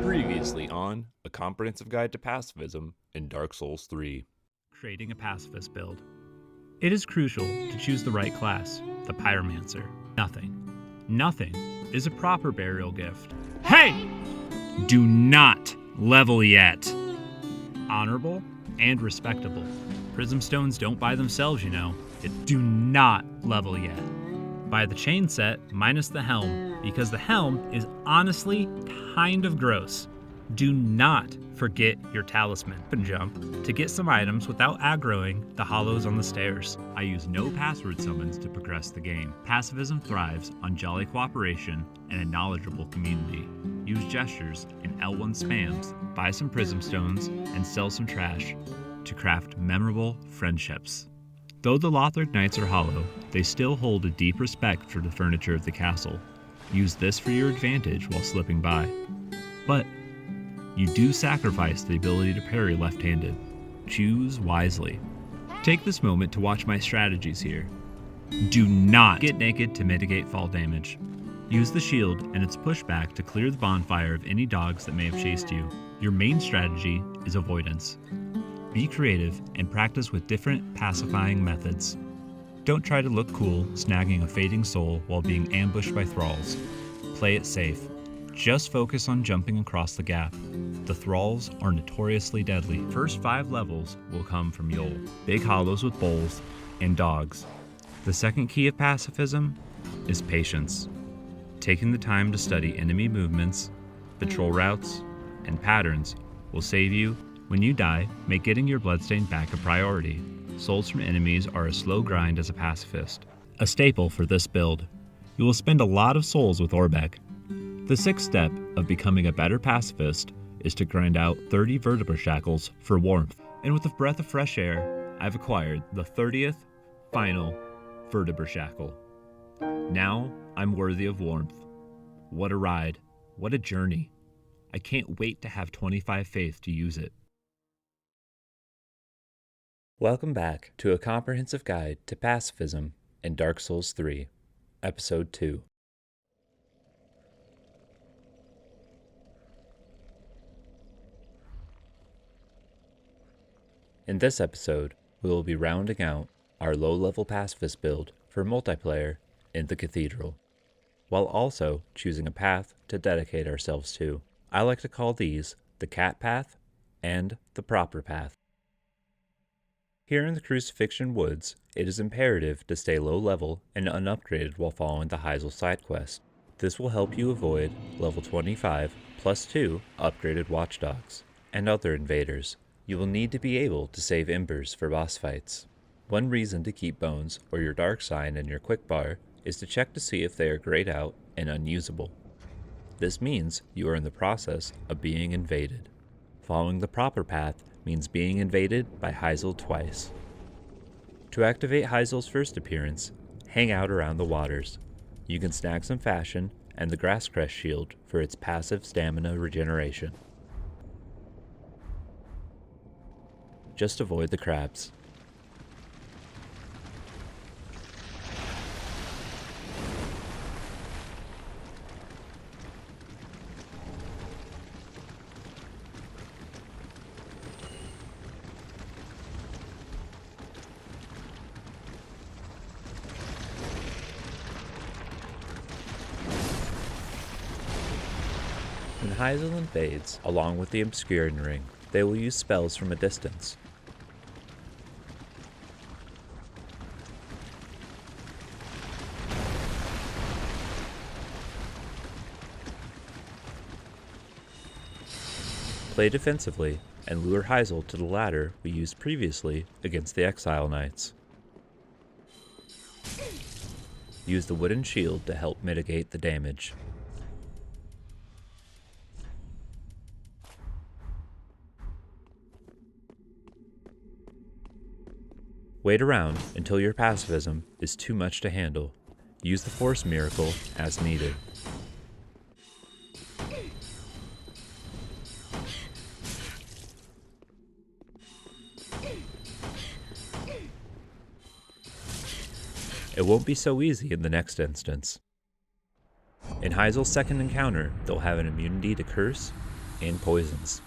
Previously on A Comprehensive Guide to Pacifism in Dark Souls 3. Creating a pacifist build. It is crucial to choose the right class, the pyromancer. Nothing is a proper burial gift. Hey! Do not level yet. Honorable and respectable. Prism stones don't buy themselves, you know. Do not level yet. Buy the chain set minus the helm, because the helm is honestly kind of gross. Do not forget your talisman and jump to get some items without aggroing the hollows on the stairs. I use no password summons to progress the game. Pacifism thrives on jolly cooperation and a knowledgeable community. Use gestures and L1 spams, buy some prism stones, and sell some trash to craft memorable friendships. Though the Lothric Knights are hollow, they still hold a deep respect for the furniture of the castle. Use this for your advantage while slipping by. But you do sacrifice the ability to parry left-handed. Choose wisely. Take this moment to watch my strategies here. Do not get naked to mitigate fall damage. Use the shield and its pushback to clear the bonfire of any dogs that may have chased you. Your main strategy is avoidance. Be creative and practice with different pacifying methods. Don't try to look cool snagging a fading soul while being ambushed by thralls. Play it safe. Just focus on jumping across the gap. The thralls are notoriously deadly. First 5 levels will come from Yol, big hollows with bowls, and dogs. The second key of pacifism is patience. Taking the time to study enemy movements, patrol routes, and patterns will save you. When you die, make getting your bloodstain back a priority. Souls from enemies are a slow grind as a pacifist. A staple for this build. You will spend a lot of souls with Orbeck. The 6th step of becoming a better pacifist is to grind out 30 vertebra shackles for warmth. And with a breath of fresh air, I've acquired the 30th final vertebra shackle. Now I'm worthy of warmth. What a ride. What a journey. I can't wait to have 25 faith to use it. Welcome back to A Comprehensive Guide to Pacifism in Dark Souls 3, Episode 2. In this episode, we will be rounding out our low-level pacifist build for multiplayer in the Cathedral, while also choosing a path to dedicate ourselves to. I like to call these the Cat Path and the Proper Path. Here in the Crucifixion Woods, it is imperative to stay low level and unupgraded while following the Heisel side quest. This will help you avoid level 25 plus 2 upgraded watchdogs and other invaders. You will need to be able to save embers for boss fights. One reason to keep bones or your dark sign in your quick bar is to check to see if they are grayed out and unusable. This means you are in the process of being invaded. Following the proper path means being invaded by Heisel twice. To activate Heisel's first appearance, hang out around the waters. You can snag some fashion and the Grass Crest shield for its passive stamina regeneration. Just avoid the crabs. When Heisel invades, along with the Obscuring Ring, they will use spells from a distance. Play defensively and lure Heisel to the ladder we used previously against the Exile Knights. Use the wooden shield to help mitigate the damage. Wait around until your pacifism is too much to handle. Use the Force Miracle as needed. It won't be so easy in the next instance. In Heisel's second encounter, they'll have an immunity to curse and poisons.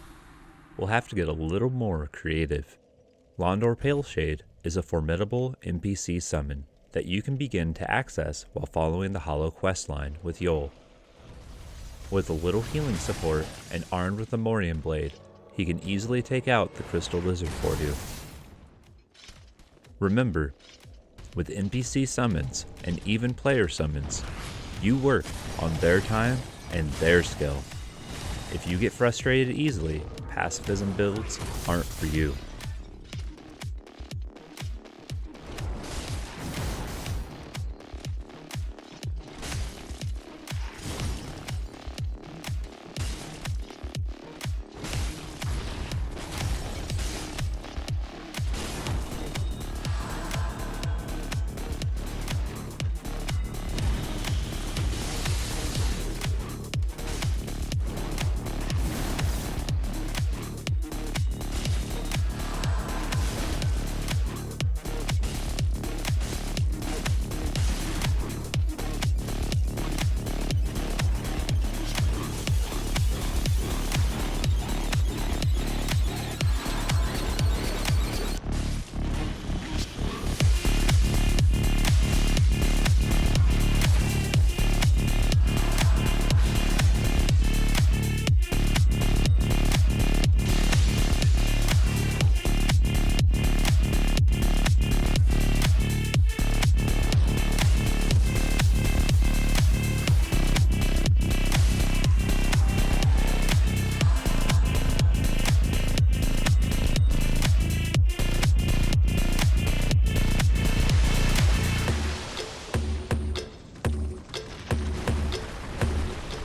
We'll have to get a little more creative. Londor Paleshade is a formidable NPC summon that you can begin to access while following the Hollow questline with Yol. With a little healing support and armed with a Morian blade, he can easily take out the Crystal Lizard for you. Remember, with NPC summons and even player summons, you work on their time and their skill. If you get frustrated easily, pacifism builds aren't for you.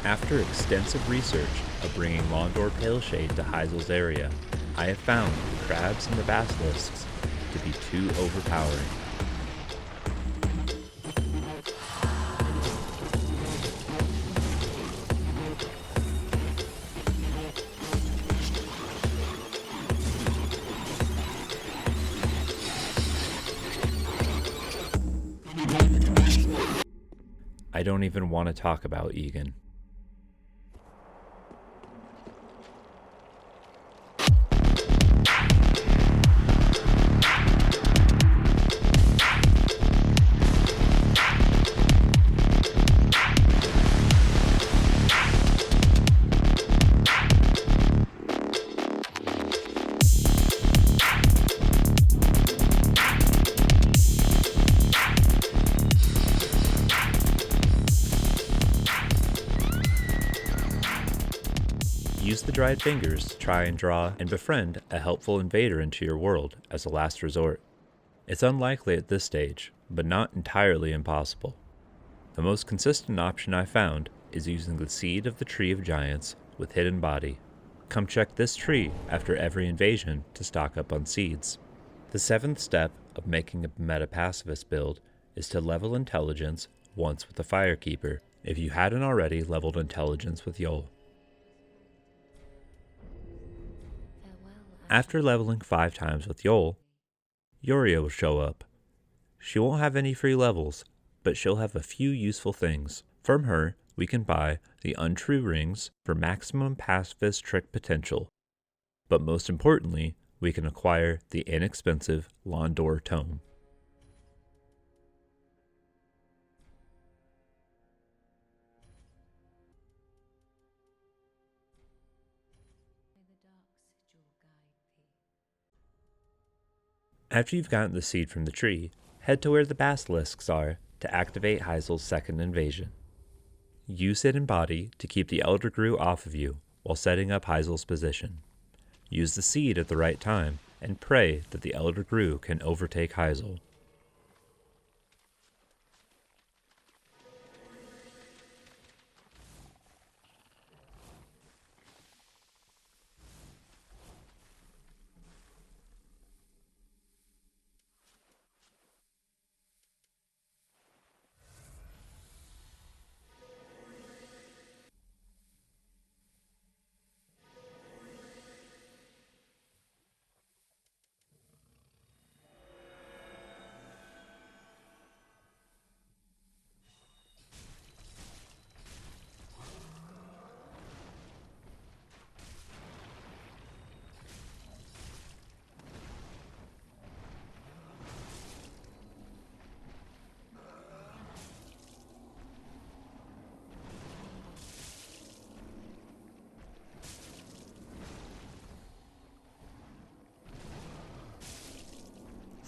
After extensive research of bringing Londor Paleshade to Heisel's area, I have found the crabs and the basilisks to be too overpowering. I don't even want to talk about Egan. Use the dried fingers to try and draw and befriend a helpful invader into your world as a last resort. It's unlikely at this stage, but not entirely impossible. The most consistent option I found is using the seed of the Tree of Giants with Hidden Body. Come check this tree after every invasion to stock up on seeds. The 7th step of making a meta-pacifist build is to level intelligence once with the Firekeeper if you hadn't already leveled intelligence with Yol. After leveling 5 times with Yol, Yoria will show up. She won't have any free levels, but she'll have a few useful things. From her, we can buy the Untrue Rings for maximum pacifist trick potential, but most importantly, we can acquire the inexpensive Londor Tome. After you've gotten the seed from the tree, head to where the basilisks are to activate Heisel's second invasion. Use Hidden Body to keep the Elder Grue off of you while setting up Heisel's position. Use the seed at the right time and pray that the Elder Grue can overtake Heisel.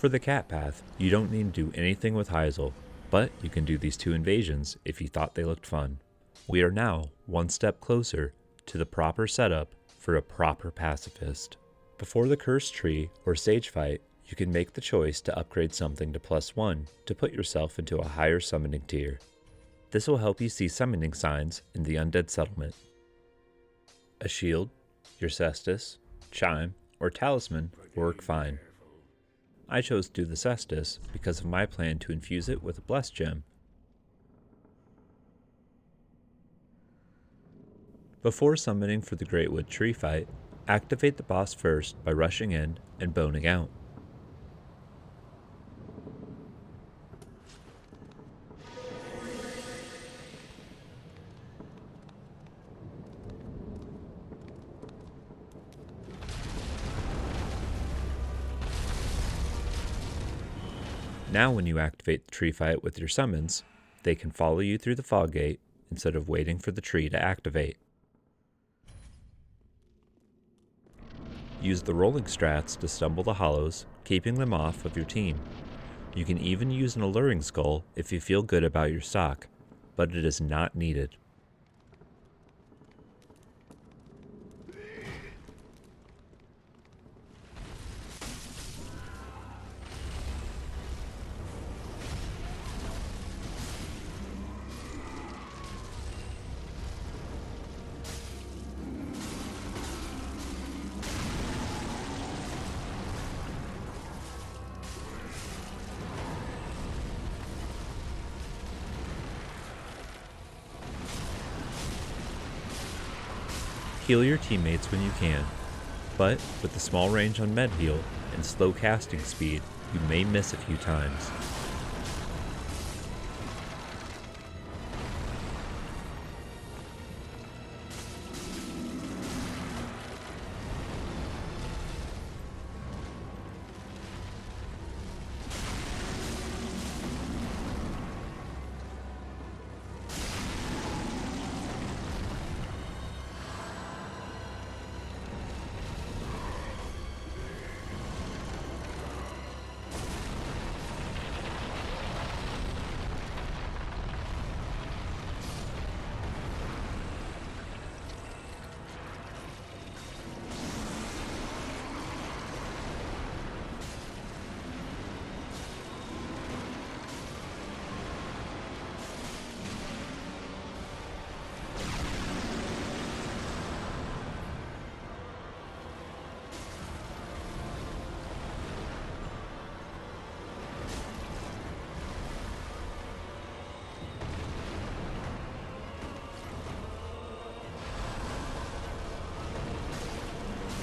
For the cat path, you don't need to do anything with Heisel, but you can do these 2 invasions if you thought they looked fun. We are now one step closer to the proper setup for a proper pacifist. Before the cursed tree or sage fight, you can make the choice to upgrade something to +1 to put yourself into a higher summoning tier. This will help you see summoning signs in the undead settlement. A shield, your cestus, chime, or talisman work fine. I chose to do the cestus because of my plan to infuse it with a blessed gem. Before summoning for the Greatwood tree fight, activate the boss first by rushing in and boning out. Now when you activate the tree fight with your summons, they can follow you through the fog gate instead of waiting for the tree to activate. Use the rolling strats to stumble the hollows, keeping them off of your team. You can even use an alluring skull if you feel good about your stock, but it is not needed. Heal your teammates when you can, but with the small range on med heal and slow casting speed, you may miss a few times.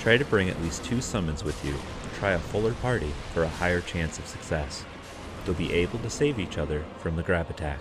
Try to bring at least 2 summons with you and try a fuller party for a higher chance of success. You'll be able to save each other from the grab attack.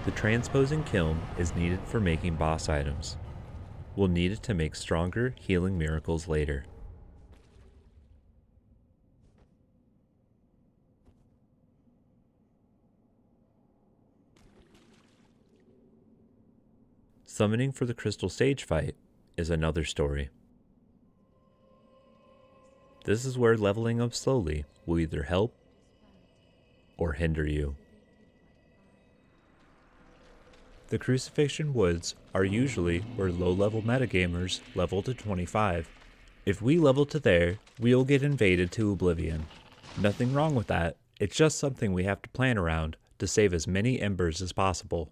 The transposing kiln is needed for making boss items. We'll need it to make stronger healing miracles later. Summoning for the Crystal Sage fight is another story. This is where leveling up slowly will either help or hinder you. The Crucifixion Woods are usually where low-level metagamers level to 25. If we level to there, we'll get invaded to oblivion. Nothing wrong with that, it's just something we have to plan around to save as many embers as possible.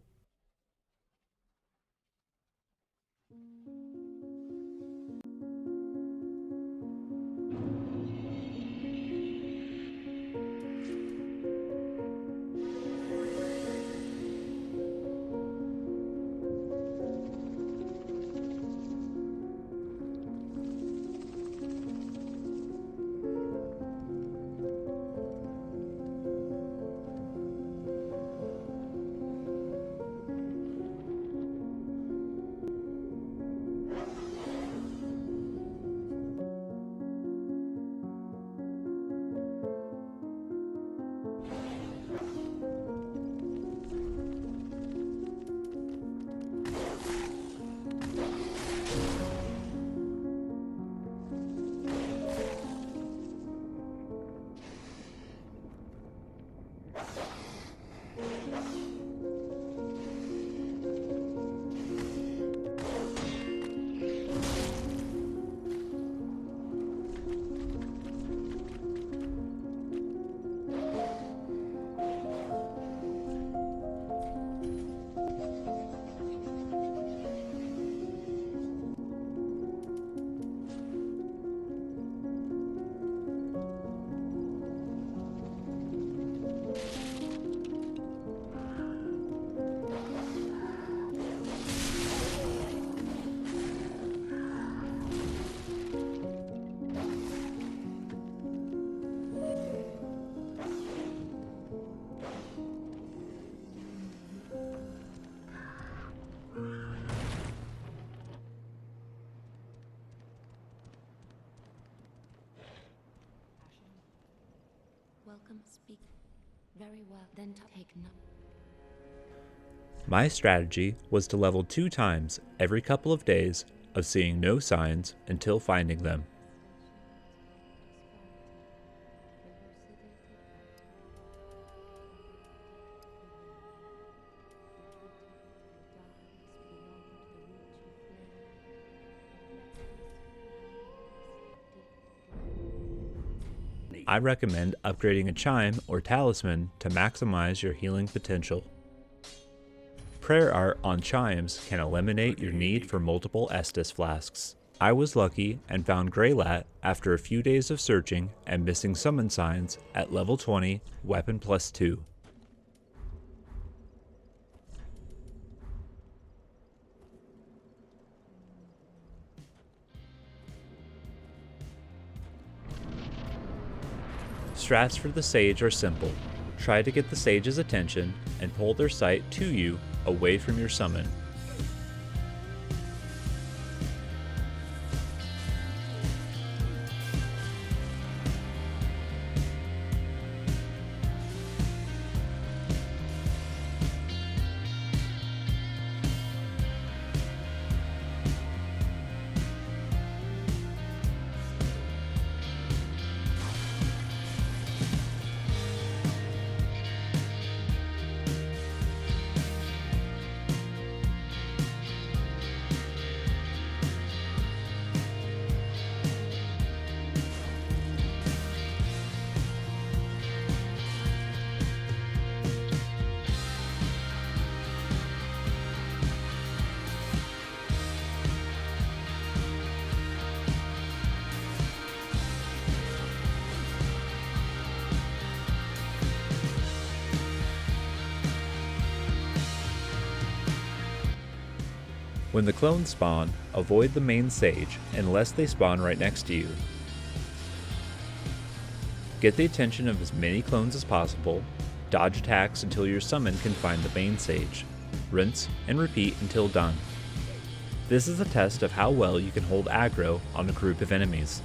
welcome. Speak. Very well. Then take note. My strategy was to level 2 times every couple of days of seeing no signs until finding them. I recommend upgrading a chime or talisman to maximize your healing potential. Prayer art on chimes can eliminate your need for multiple Estus flasks. I was lucky and found Greylat after a few days of searching and missing summon signs at level 20, weapon +2. Strats for the Sage are simple. Try to get the Sage's attention and pull their sight to you away from your summon. When the clones spawn, avoid the main Sage unless they spawn right next to you. Get the attention of as many clones as possible, dodge attacks until your summon can find the main Sage, rinse and repeat until done. This is a test of how well you can hold aggro on a group of enemies.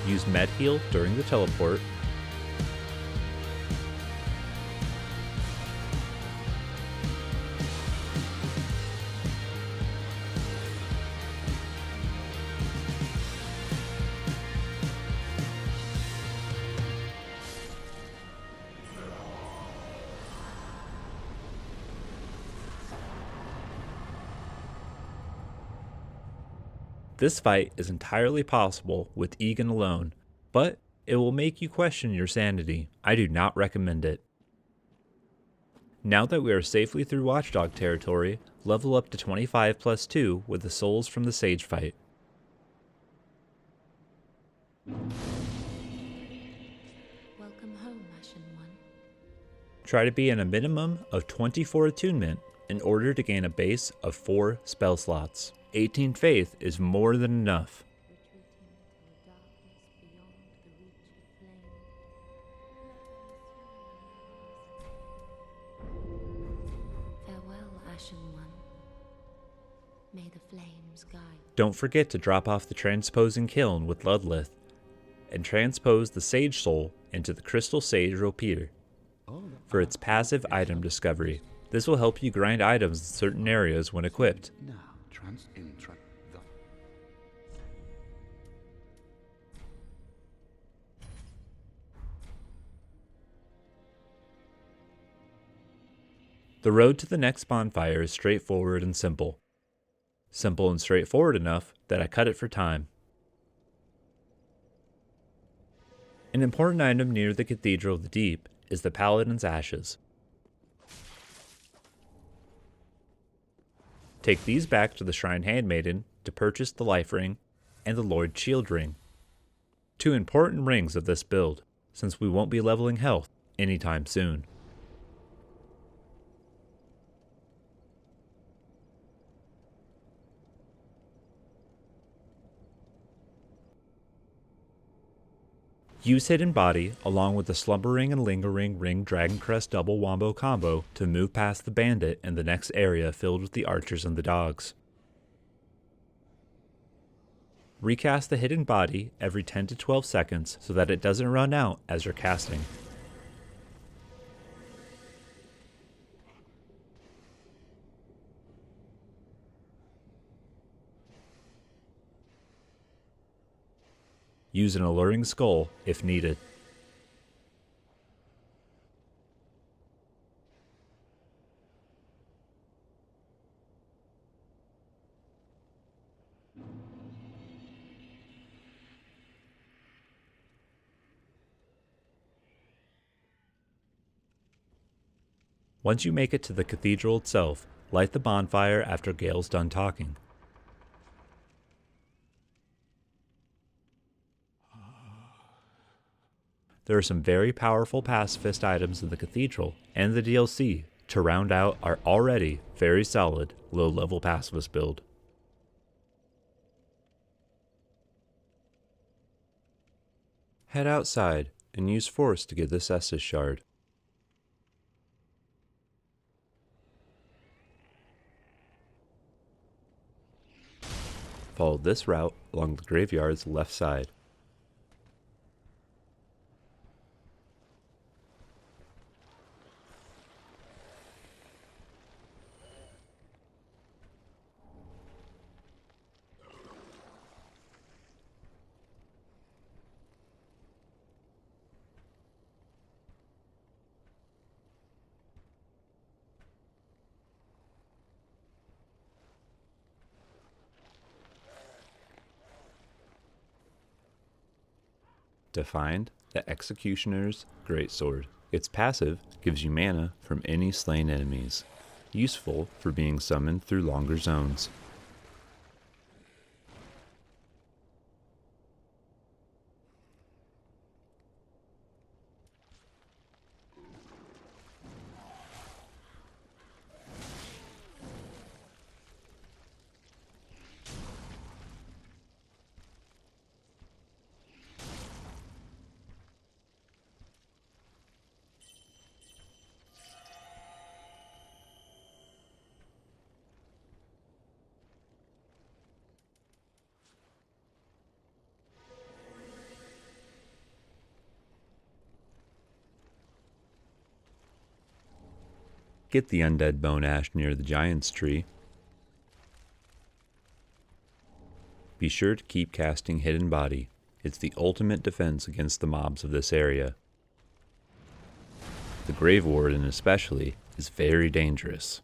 Use med heal during the teleport. This fight is entirely possible with Egan alone, but it will make you question your sanity. I do not recommend it. Now that we are safely through Watchdog territory, level up to 25 plus 2 with the souls from the Sage fight. Welcome home, Ashen One. Try to be in a minimum of 24 attunement in order to gain a base of 4 spell slots. 18 faith is more than enough. Farewell. Ashen One. May the flames guide. Don't forget to drop off the transposing kiln with Ludlith, and transpose the Sage Soul into the Crystal Sage Ropier for its passive item discovery. This will help you grind items in certain areas when equipped. Now, intra the The road to the next bonfire is straightforward and simple. Simple and straightforward enough that I cut it for time. An important item near the Cathedral of the Deep is the Paladin's Ashes. Take these back to the Shrine Handmaiden to purchase the Life Ring and the Lord's Shield Ring. Two important rings of this build, since we won't be leveling health anytime soon. Use Hidden Body along with the Slumbering and Lingering Ring Dragon Crest double wombo combo to move past the bandit and the next area filled with the archers and the dogs. Recast the Hidden Body every 10 to 12 seconds so that it doesn't run out as you're casting. Use an Alluring Skull if needed. Once you make it to the cathedral itself, light the bonfire after Gale's done talking. There are some very powerful pacifist items in the cathedral and the DLC to round out our already very solid low-level pacifist build. Head outside and use force to get this Estus shard. Follow this route along the graveyard's left side. To find the Executioner's Greatsword. Its passive gives you mana from any slain enemies, useful for being summoned through longer zones. Get the undead bone ash near the giant's tree. Be sure to keep casting Hidden Body. It's the ultimate defense against the mobs of this area. The Grave Warden especially is very dangerous.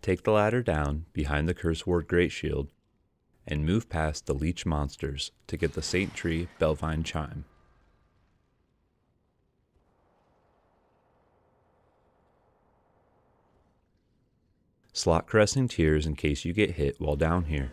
Take the ladder down behind the Curse Ward Great Shield and move past the leech monsters to get the Saint Tree Belvine Chime. Slot Caressing Tears in case you get hit while down here.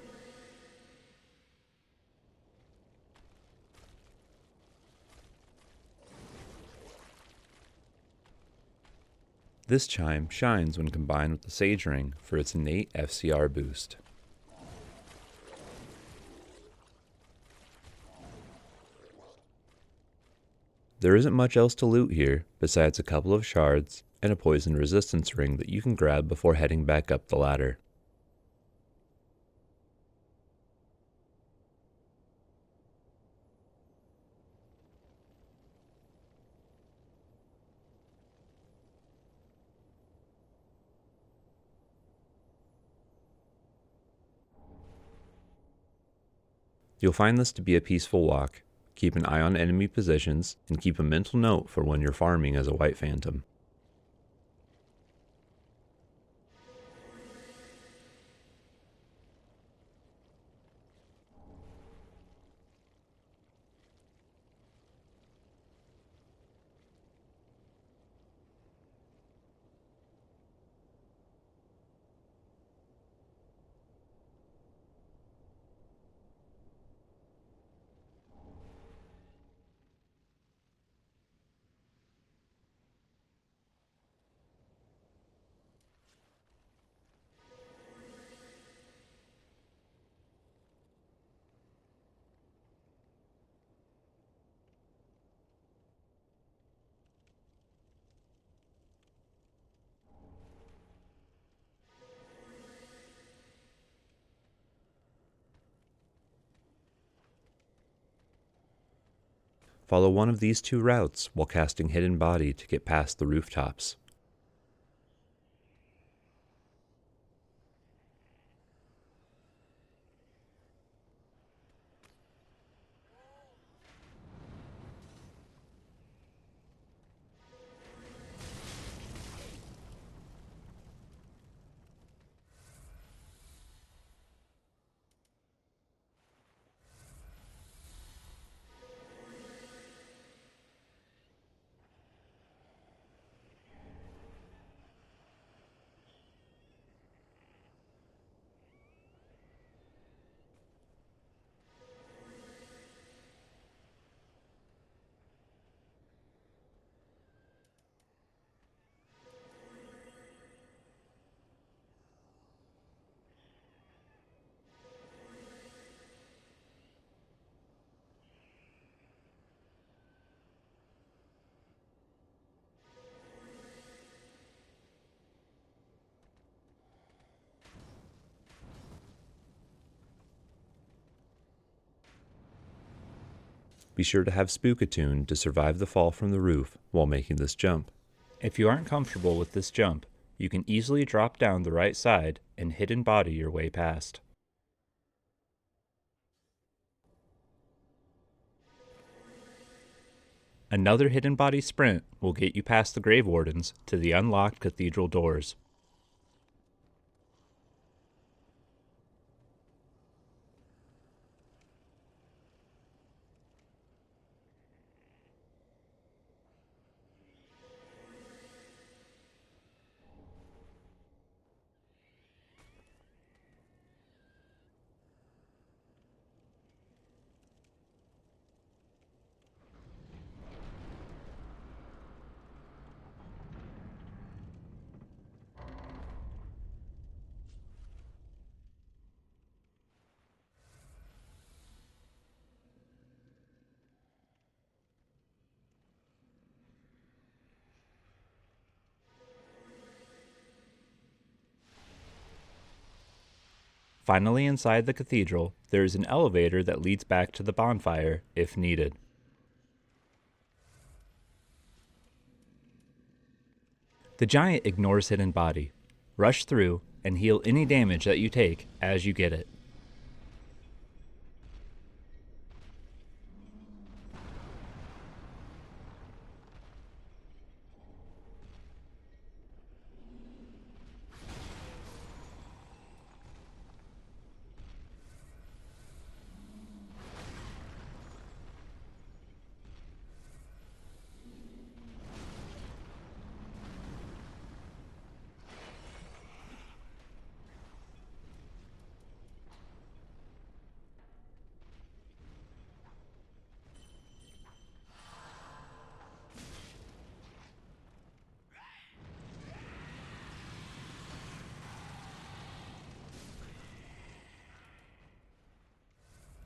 This chime shines when combined with the Sage Ring for its innate FCR boost. There isn't much else to loot here besides a couple of shards and a poison resistance ring that you can grab before heading back up the ladder. You'll find this to be a peaceful walk. Keep an eye on enemy positions, and keep a mental note for when you're farming as a White Phantom. Follow one of these two routes while casting Hidden Body to get past the rooftops. Be sure to have Spook attuned to survive the fall from the roof while making this jump. If you aren't comfortable with this jump, you can easily drop down the right side and Hidden Body your way past. Another Hidden Body sprint will get you past the Grave Wardens to the unlocked cathedral doors. Finally, inside the cathedral, there is an elevator that leads back to the bonfire if needed. The giant ignores Hidden Body. Rush through and heal any damage that you take as you get it.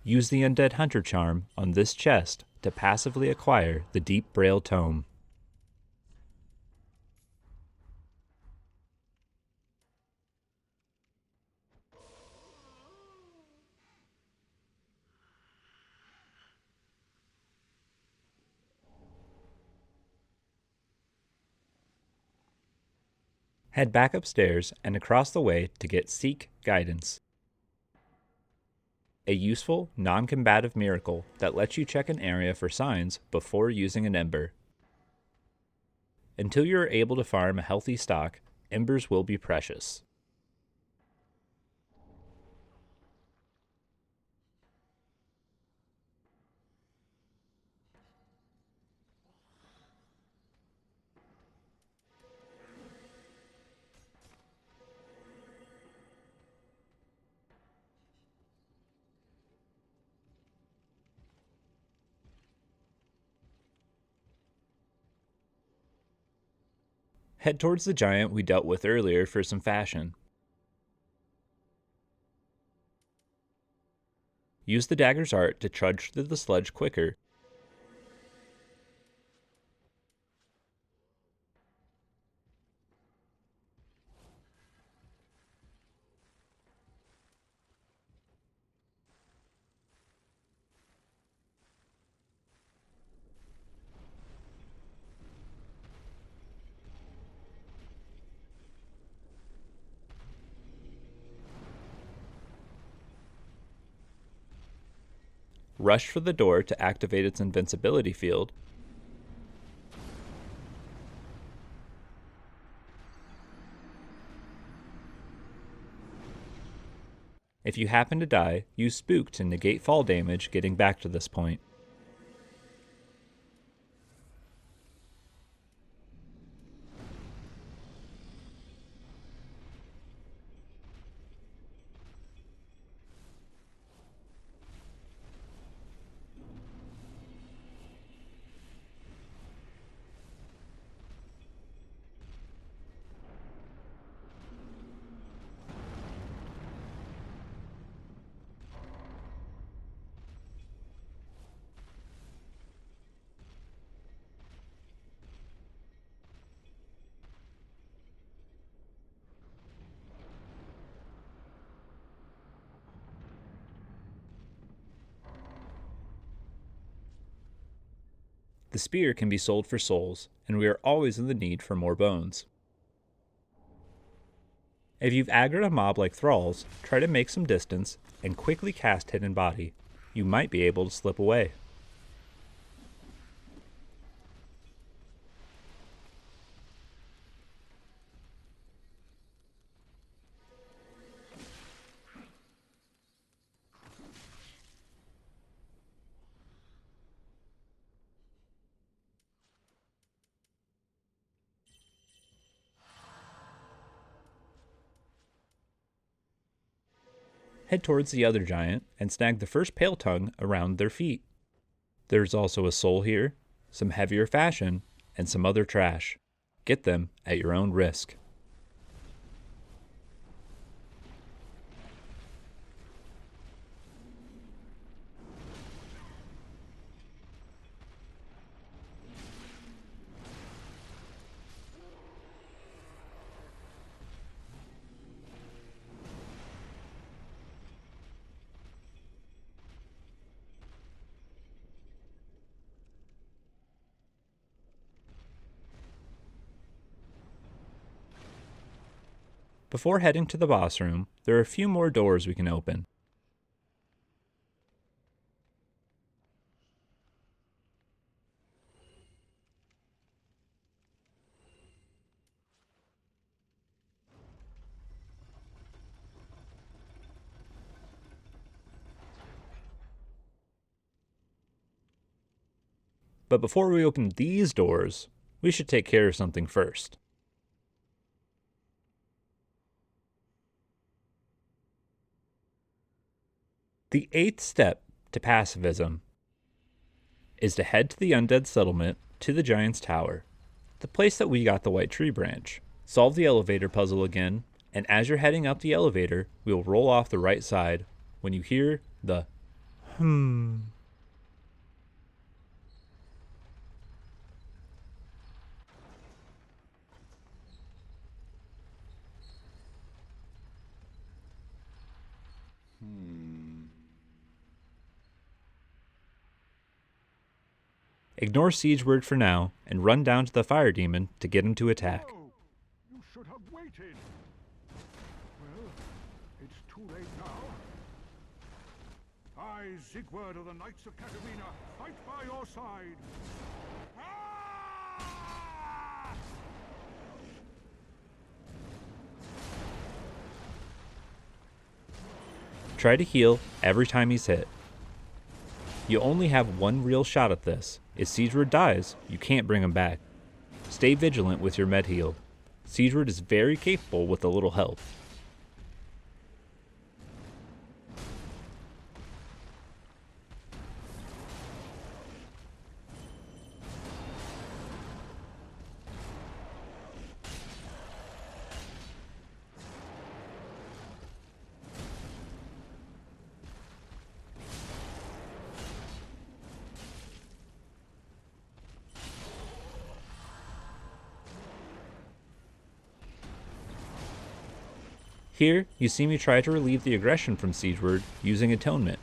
Use the Undead Hunter charm on this chest to passively acquire the Deep Braille Tome. Head back upstairs and across the way to get Seek Guidance, a useful, non-combative miracle that lets you check an area for signs before using an ember. Until you are able to farm a healthy stock, embers will be precious. Head towards the giant we dealt with earlier for some fashion. Use the dagger's art to trudge through the sludge quicker. Rush for the door to activate its invincibility field. If you happen to die, use Spook to negate fall damage getting back to this point. The spear can be sold for souls, and we are always in the need for more bones. If you've aggroed a mob like thralls, try to make some distance and quickly cast Hidden Body. You might be able to slip away. Head towards the other giant and snag the first pale tongue around their feet. There's also a soul here, some heavier fashion, and some other trash. Get them at your own risk. Before heading to the boss room, there are a few more doors we can open. But before we open these doors, we should take care of something first. The 8th step to pacifism is to head to the undead settlement to the Giant's Tower, the place that we got the white tree branch. Solve the elevator puzzle again, and as you're heading up the elevator, we'll roll off the right side when you hear the Ignore Siege Word for now, and run down to the fire demon to get him to attack. No, you should have waited. Well, it's too late now. I, Siegward of the Knights of Katarina, fight by your side. Ah! Try to heal every time he's hit. You only have one real shot at this. If Siegeward dies, you can't bring him back. Stay vigilant with your med heal. Siegeward is very capable with a little help. Here, you see me try to relieve the aggression from Siegeward using Atonement.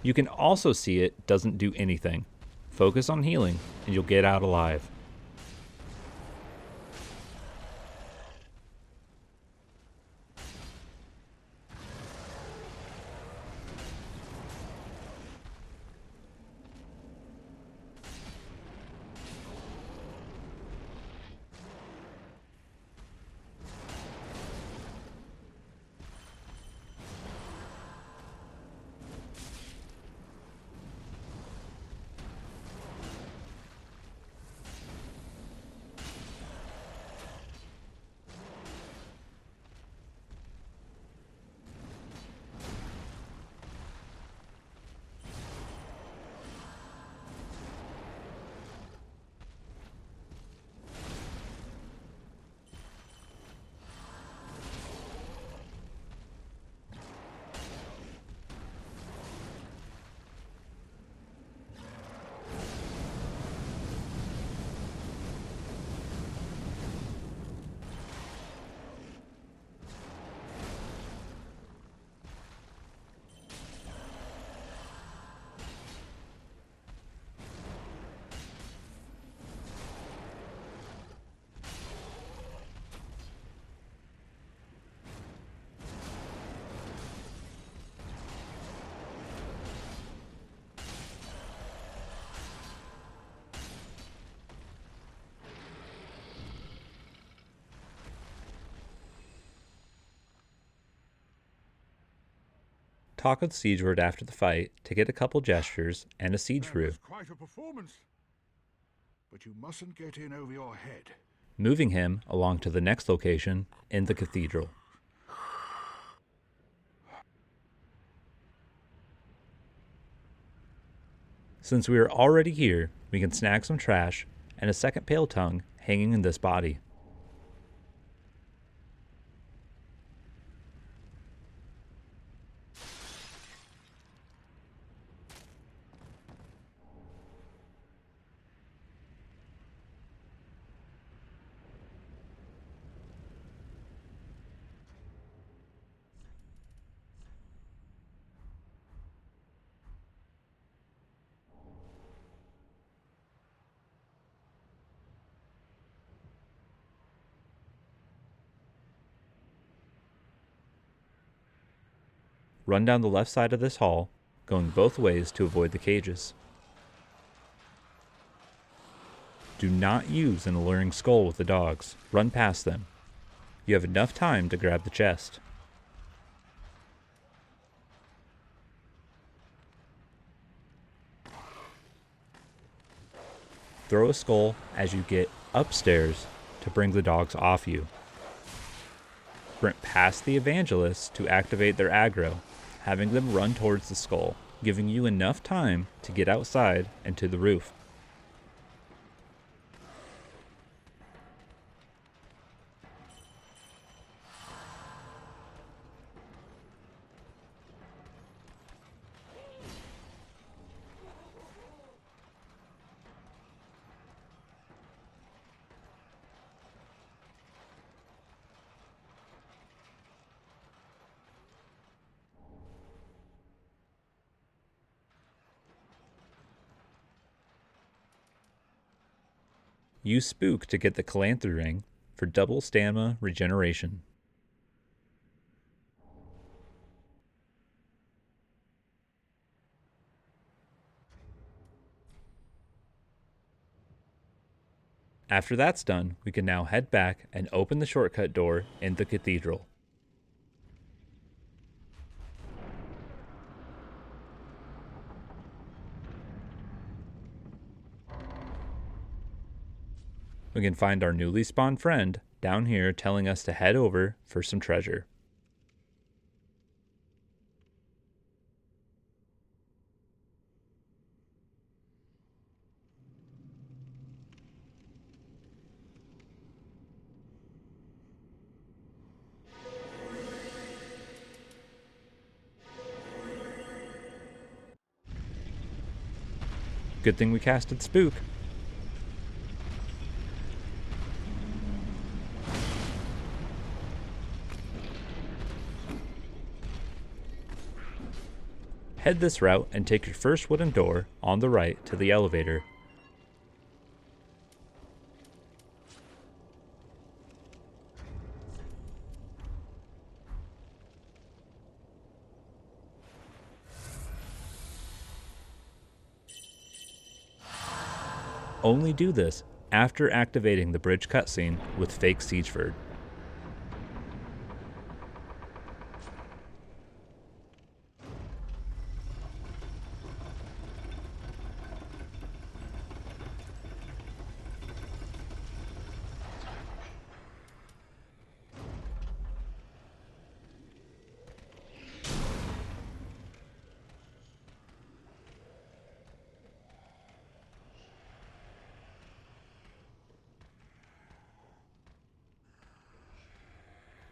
You can also see it doesn't do anything. Focus on healing, and you'll get out alive. Talk with Siegeward after the fight to get a couple gestures and a siege That brew. was quite a performance. But you mustn't get in over your head. Moving him along to the next location in the cathedral. Since we are already here, we can snag some trash and a second pale tongue hanging in this body. Run down the left side of this hall, going both ways to avoid the cages. Do not use an alluring skull with the dogs. Run past them. You have enough time to grab the chest. Throw a skull as you get upstairs to bring the dogs off you. Sprint past the evangelists to activate their aggro, having them run towards the skull, giving you enough time to get outside and to the roof. Use Spook to get the Calanthe Ring for double stamina regeneration. After that's done, we can now head back and open the shortcut door in the cathedral. We can find our newly spawned friend down here telling us to head over for some treasure. Good thing we casted Spook. Head this route and take your first wooden door on the right to the elevator. Only do this after activating the bridge cutscene with fake Siegeford.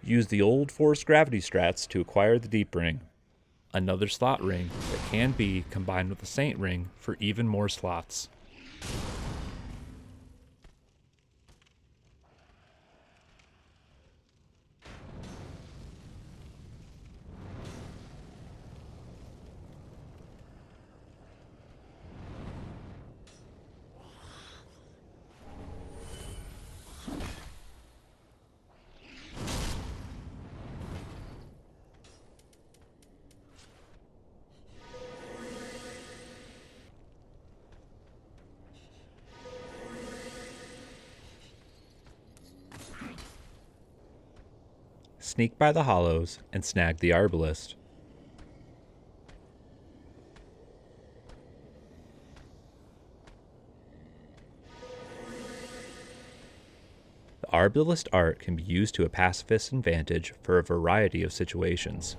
Use the old forced gravity strats to acquire the Deep Ring, another slot ring that can be combined with the Saint Ring for even more slots. Sneak by the hollows and snag the Arbalist. The Arbalist art can be used to a pacifist advantage for a variety of situations.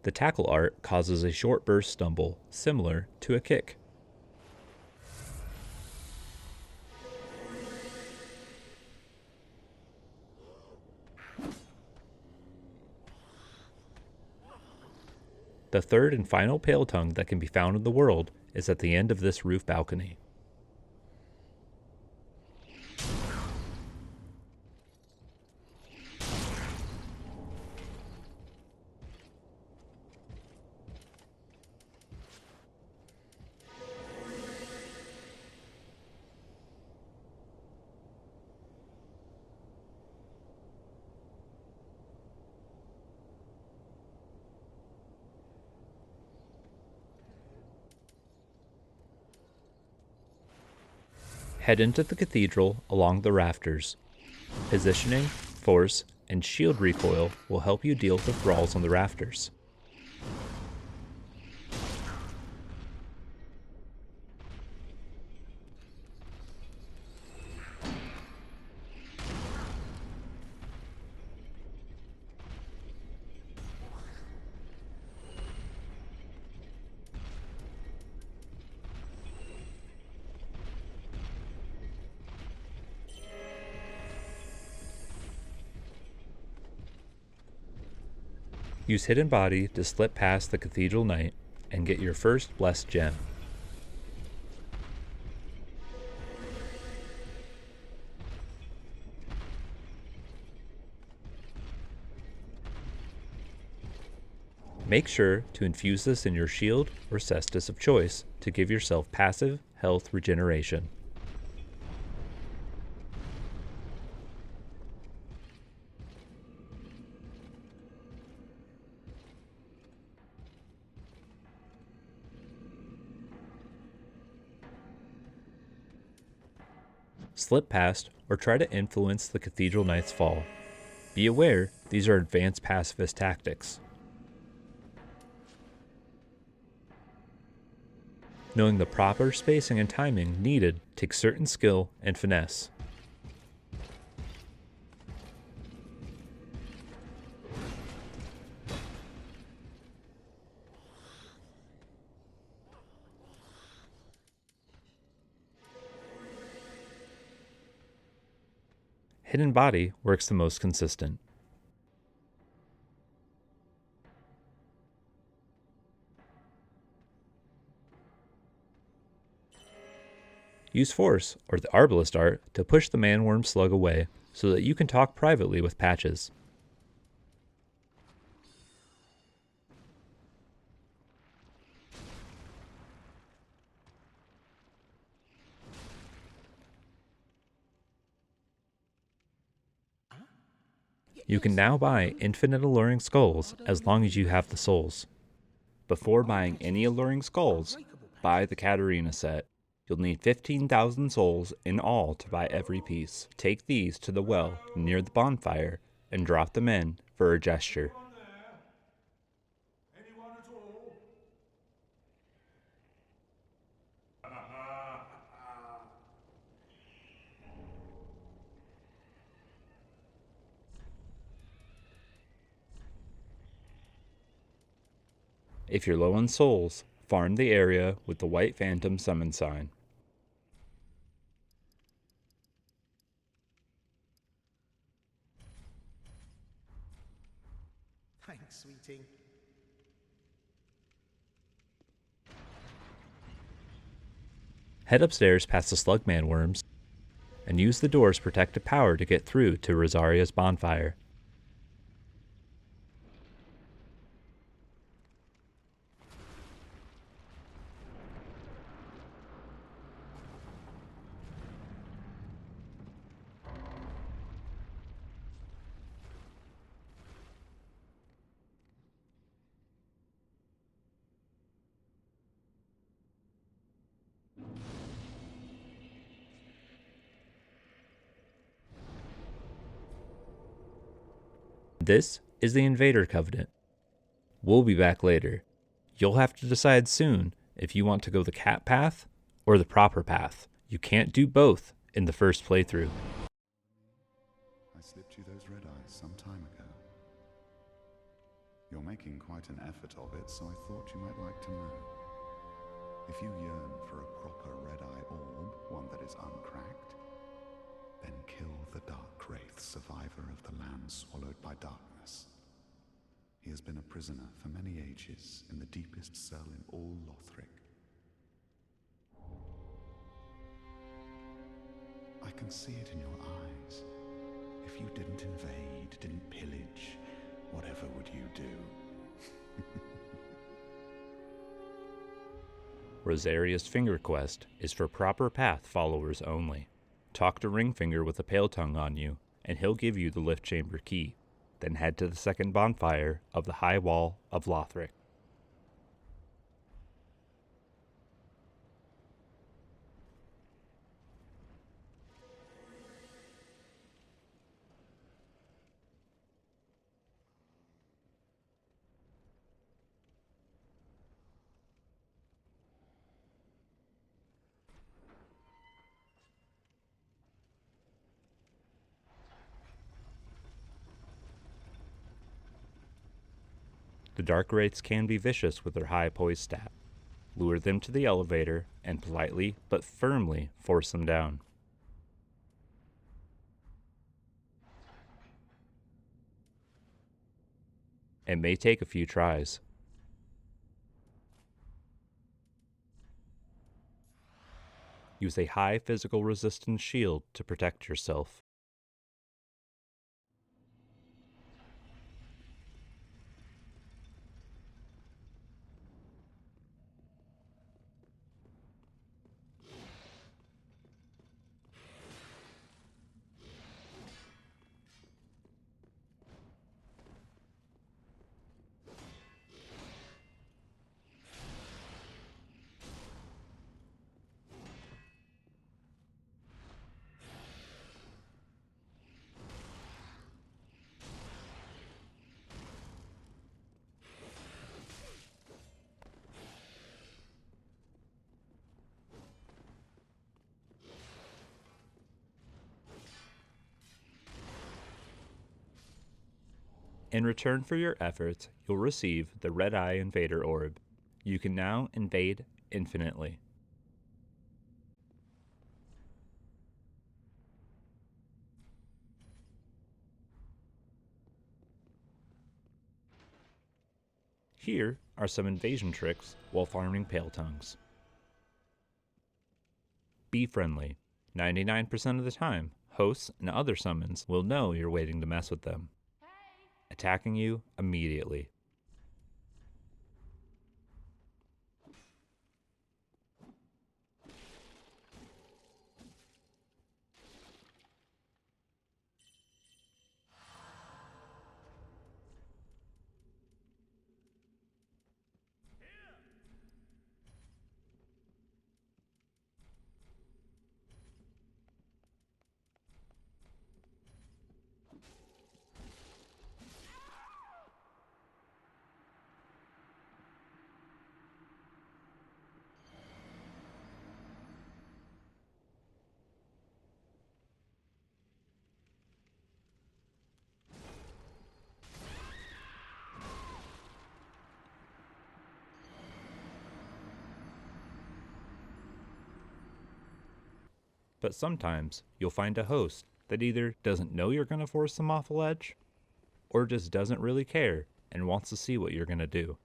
The tackle art causes a short burst stumble similar to a kick. The third and final pale tongue that can be found in the world is at the end of this roof balcony. Head into the cathedral along the rafters. Positioning, force, and shield recoil will help you deal with the thralls on the rafters. Use Hidden Body to slip past the Cathedral Knight and get your first Blessed Gem. Make sure to infuse this in your shield or cestus of choice to give yourself passive health regeneration. slip past, or try to influence the Cathedral Knight's fall. Be aware, these are advanced pacifist tactics. Knowing the proper spacing and timing needed takes certain skill and finesse. Hidden Body works the most consistent. Use Force, or the Arbalist art, to push the Man-Worm slug away so that you can talk privately with Patches. You can now buy infinite alluring skulls as long as you have the souls. Before buying any alluring skulls, buy the Katarina set. You'll need 15,000 souls in all to buy every piece. Take these to the well near the bonfire and drop them in for a gesture. Anyone at all? If you're low on souls, farm the area with the White Phantom summon sign. Thanks, sweetie. Head upstairs past the Slugman worms and use the door's protective power to get through to Rosaria's bonfire. This is the Invader Covenant. We'll be back later. You'll have to decide soon if you want to go the cat path or the proper path. You can't do both in the first playthrough. I slipped you those red eyes some time ago. You're making quite an effort of it, so I thought you might like to know. If you yearn for a proper red-eye orb, one that is uncracked, then kill the Dark Wraith, survivor of the land swallowed by darkness. He has been a prisoner for many ages in the deepest cell in all Lothric. I can see it in your eyes. If you didn't invade, didn't pillage, whatever would you do? Rosaria's Finger Quest is for proper path followers only. Talk to Ringfinger with a pale tongue on you, and he'll give you the lift chamber key. Then head to the second bonfire of the High Wall of Lothric. The Dark Wraiths can be vicious with their high poise stat. Lure them to the elevator and politely but firmly force them down. It may take a few tries. Use a high physical resistance shield to protect yourself. In return for your efforts, you'll receive the Red Eye Invader Orb. You can now invade infinitely. Here are some invasion tricks while farming Pale Tongues. Be friendly. 99% of the time, hosts and other summons will know you're waiting to mess with them, attacking you immediately. But sometimes you'll find a host that either doesn't know you're going to force them off a ledge, or just doesn't really care and wants to see what you're going to do.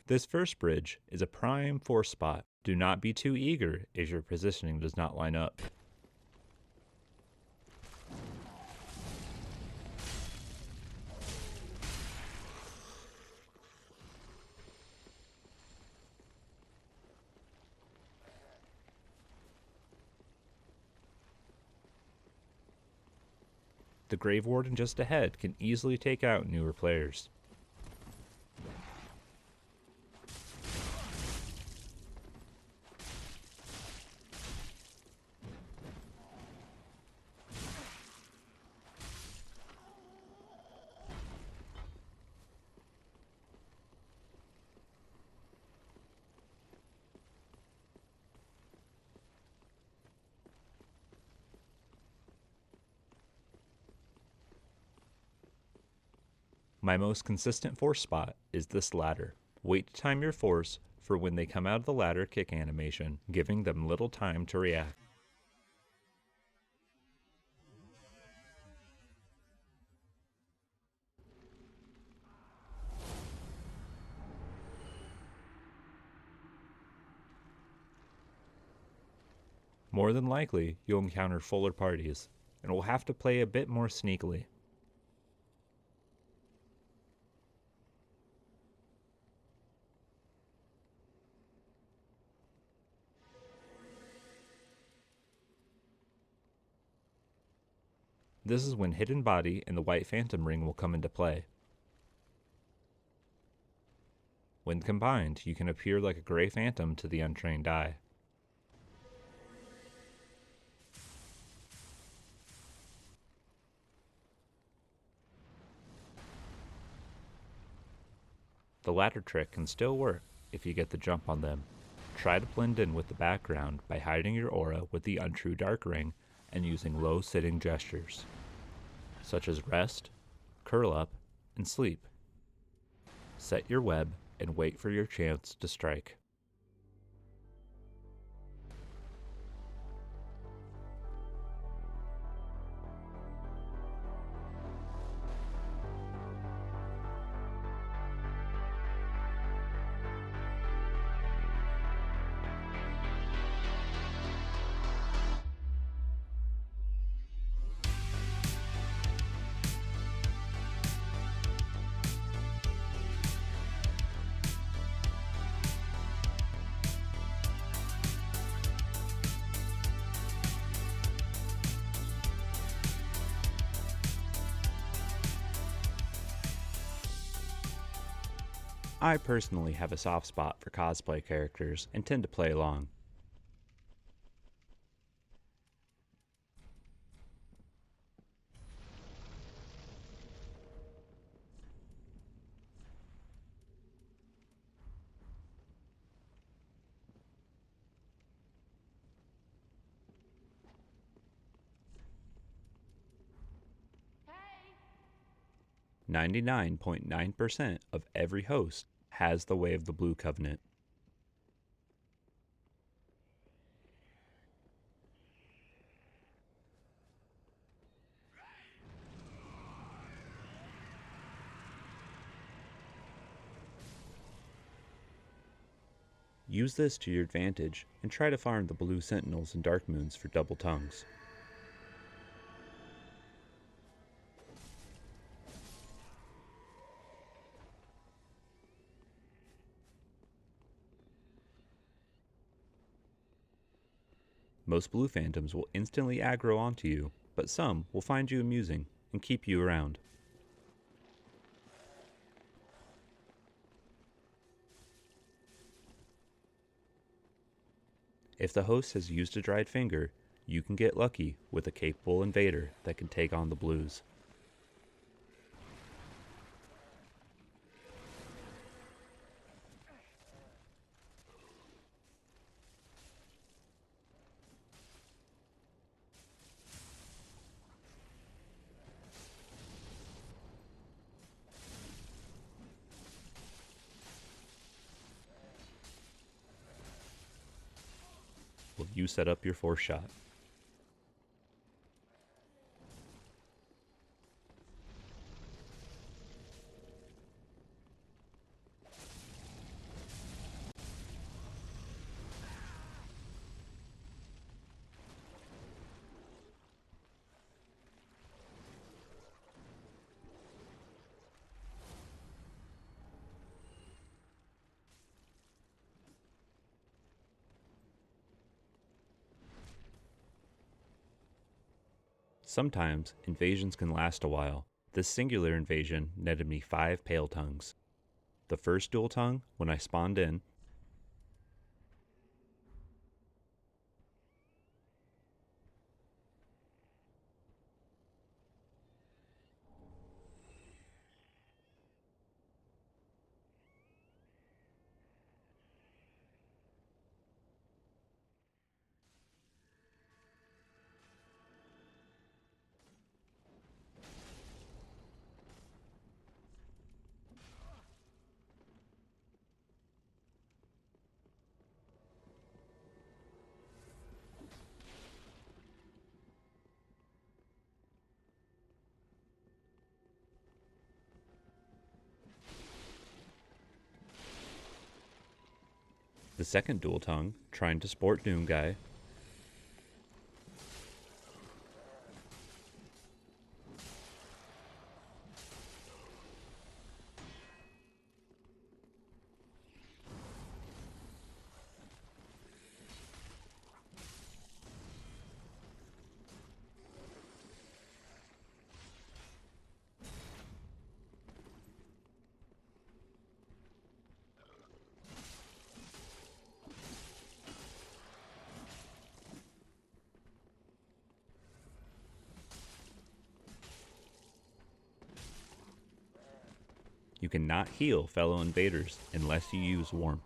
This first bridge is a prime force spot. Do not be too eager if your positioning does not line up. The Grave Warden just ahead can easily take out newer players. My most consistent force spot is this ladder. Wait to time your force for when they come out of the ladder kick animation, giving them little time to react. More than likely, you'll encounter fuller parties, and will have to play a bit more sneakily. This is when Hidden Body and the White Phantom Ring will come into play. When combined, you can appear like a gray phantom to the untrained eye. The latter trick can still work if you get the jump on them. Try to blend in with the background by hiding your aura with the Untrue Dark Ring and using low sitting gestures, such as rest, curl up, and sleep. Set your web and wait for your chance to strike. I personally have a soft spot for cosplay characters and tend to play along. Hey! 99.9% of every host has the Way of the Blue Covenant. Use this to your advantage and try to farm the blue sentinels and dark moons for double tongues. Most blue phantoms will instantly aggro onto you, but some will find you amusing and keep you around. If the host has used a dried finger, you can get lucky with a capable invader that can take on the blues. Will you set up your force shot? Sometimes invasions can last a while. This singular invasion netted me 5 pale tongues. The first dual tongue, when I spawned in, the second dual tongue, trying to sport Doomguy, you cannot heal fellow invaders unless you use Warm.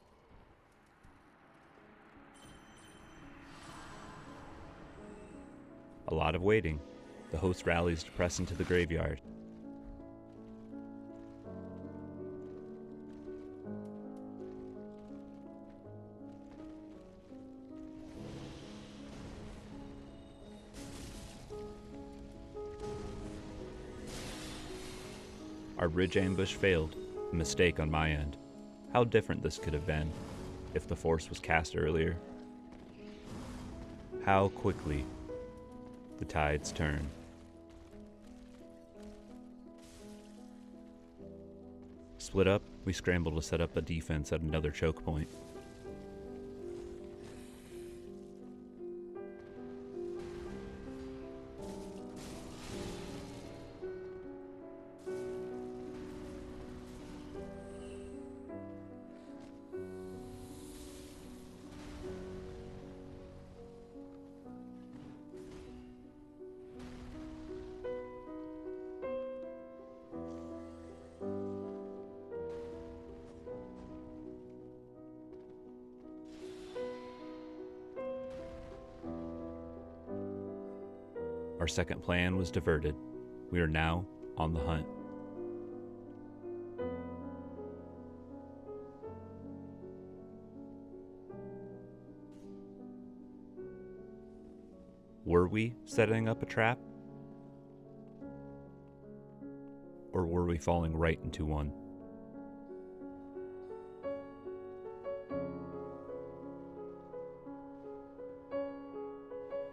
A lot of waiting. The host rallies to press into the graveyard. Our bridge ambush failed, a mistake on my end. How different this could have been if the force was cast earlier. How quickly the tides turn. Split up, we scramble to set up a defense at another choke point. Our second plan was diverted. We are now on the hunt. Were we setting up a trap? Or were we falling right into one?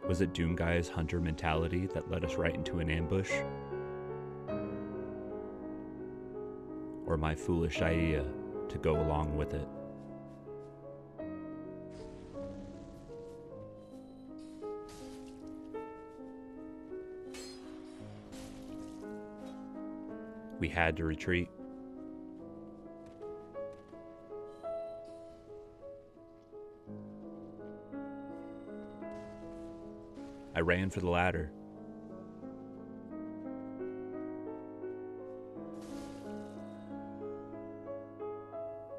Was it Doomguy's hunter mentality that led us right into an ambush? Or my foolish idea to go along with it? We had to retreat. I ran for the ladder.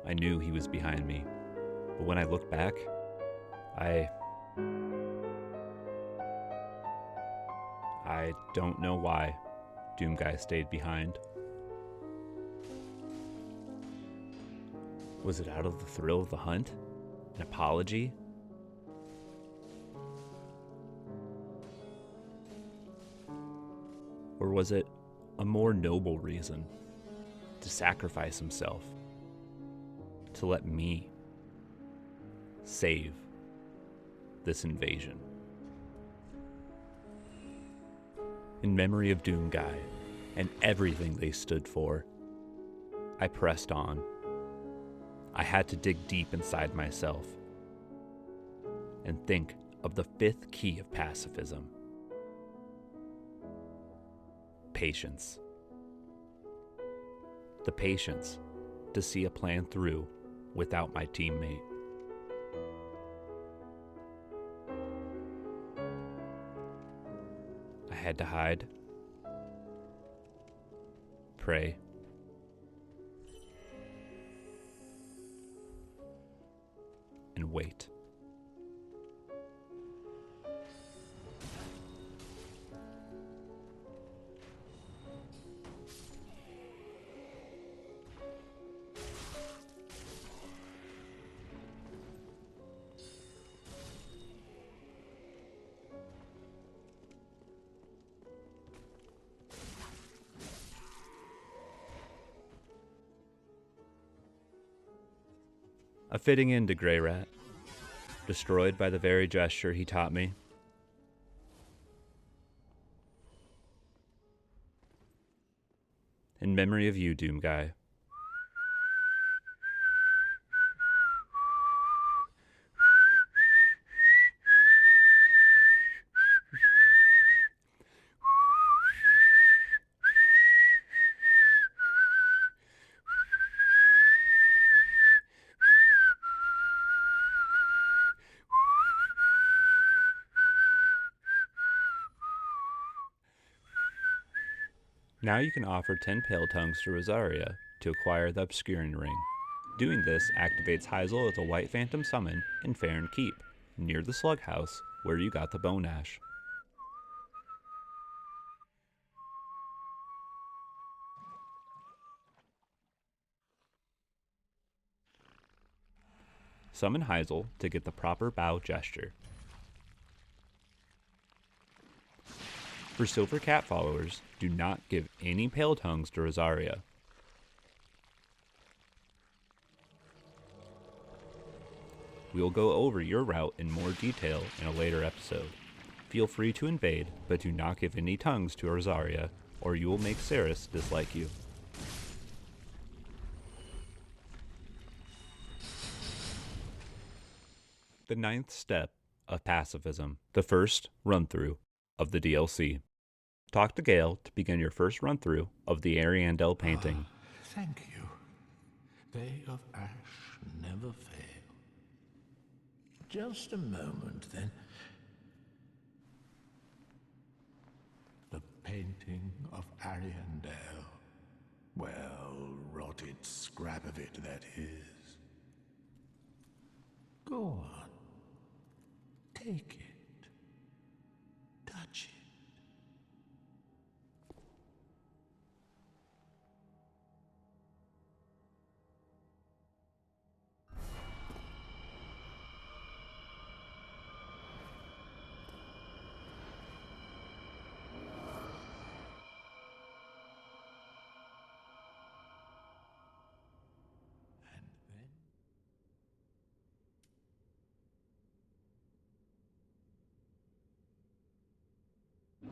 I knew he was behind me, but when I looked back, I don't know why Doomguy stayed behind. Was it out of the thrill of the hunt? An apology? Or was it a more noble reason to sacrifice himself, to let me save this invasion? In memory of Doomguy and everything they stood for, I pressed on. I had to dig deep inside myself and think of the fifth key of pacifism: patience. The patience to see a plan through without my teammate. I had to hide, pray, and wait. A fitting end to Grey Rat, destroyed by the very gesture he taught me. In memory of you, Doomguy. Now you can offer 10 Pale Tongues to Rosaria to acquire the Obscuring Ring. Doing this activates Heisel as a White Phantom summon in Farron Keep, near the Slug House, where you got the Bone Ash. Summon Heisel to get the proper bow gesture. For Silver Cat followers, do not give any Pale Tongues to Rosaria. We will go over your route in more detail in a later episode. Feel free to invade, but do not give any tongues to Rosaria, or you will make Ceres dislike you. The 9th step of pacifism, the first run-through of the DLC. Talk to Gale to begin your first run-through of the Ariandel painting. Thank you. They of ash never fail. Just a moment, then. The painting of Ariandel. Well, rotted scrap of it, that is. Go on. Take it. Touch it.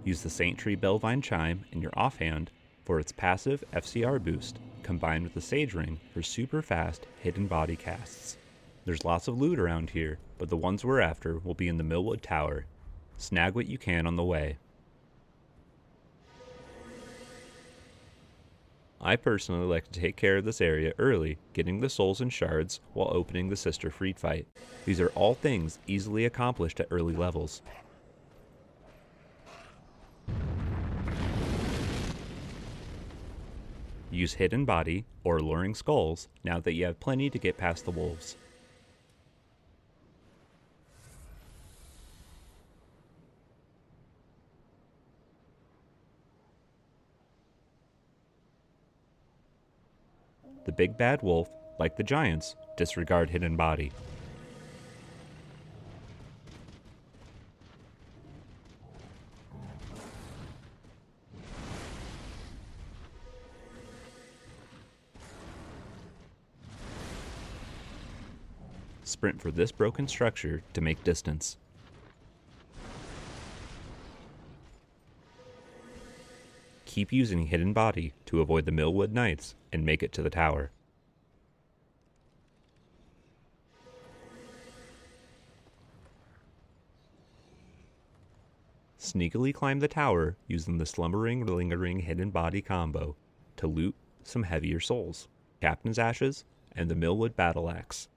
Use the Saint Tree Bellvine Chime in your offhand for its passive FCR boost, combined with the Sage Ring for super fast hidden body casts. There's lots of loot around here, but the ones we're after will be in the Millwood Tower. Snag what you can on the way. I personally like to take care of this area early, getting the souls and shards while opening the Sister Freed fight. These are all things easily accomplished at early levels. Use Hidden Body or Luring Skulls now that you have plenty to get past the wolves. The big bad wolf, like the giants, disregard Hidden Body. Sprint for this broken structure to make distance. Keep using Hidden Body to avoid the Millwood Knights and make it to the tower. Sneakily climb the tower using the Slumbering Lingering Hidden Body combo to loot some heavier souls, Captain's Ashes, and the Millwood Battle Axe.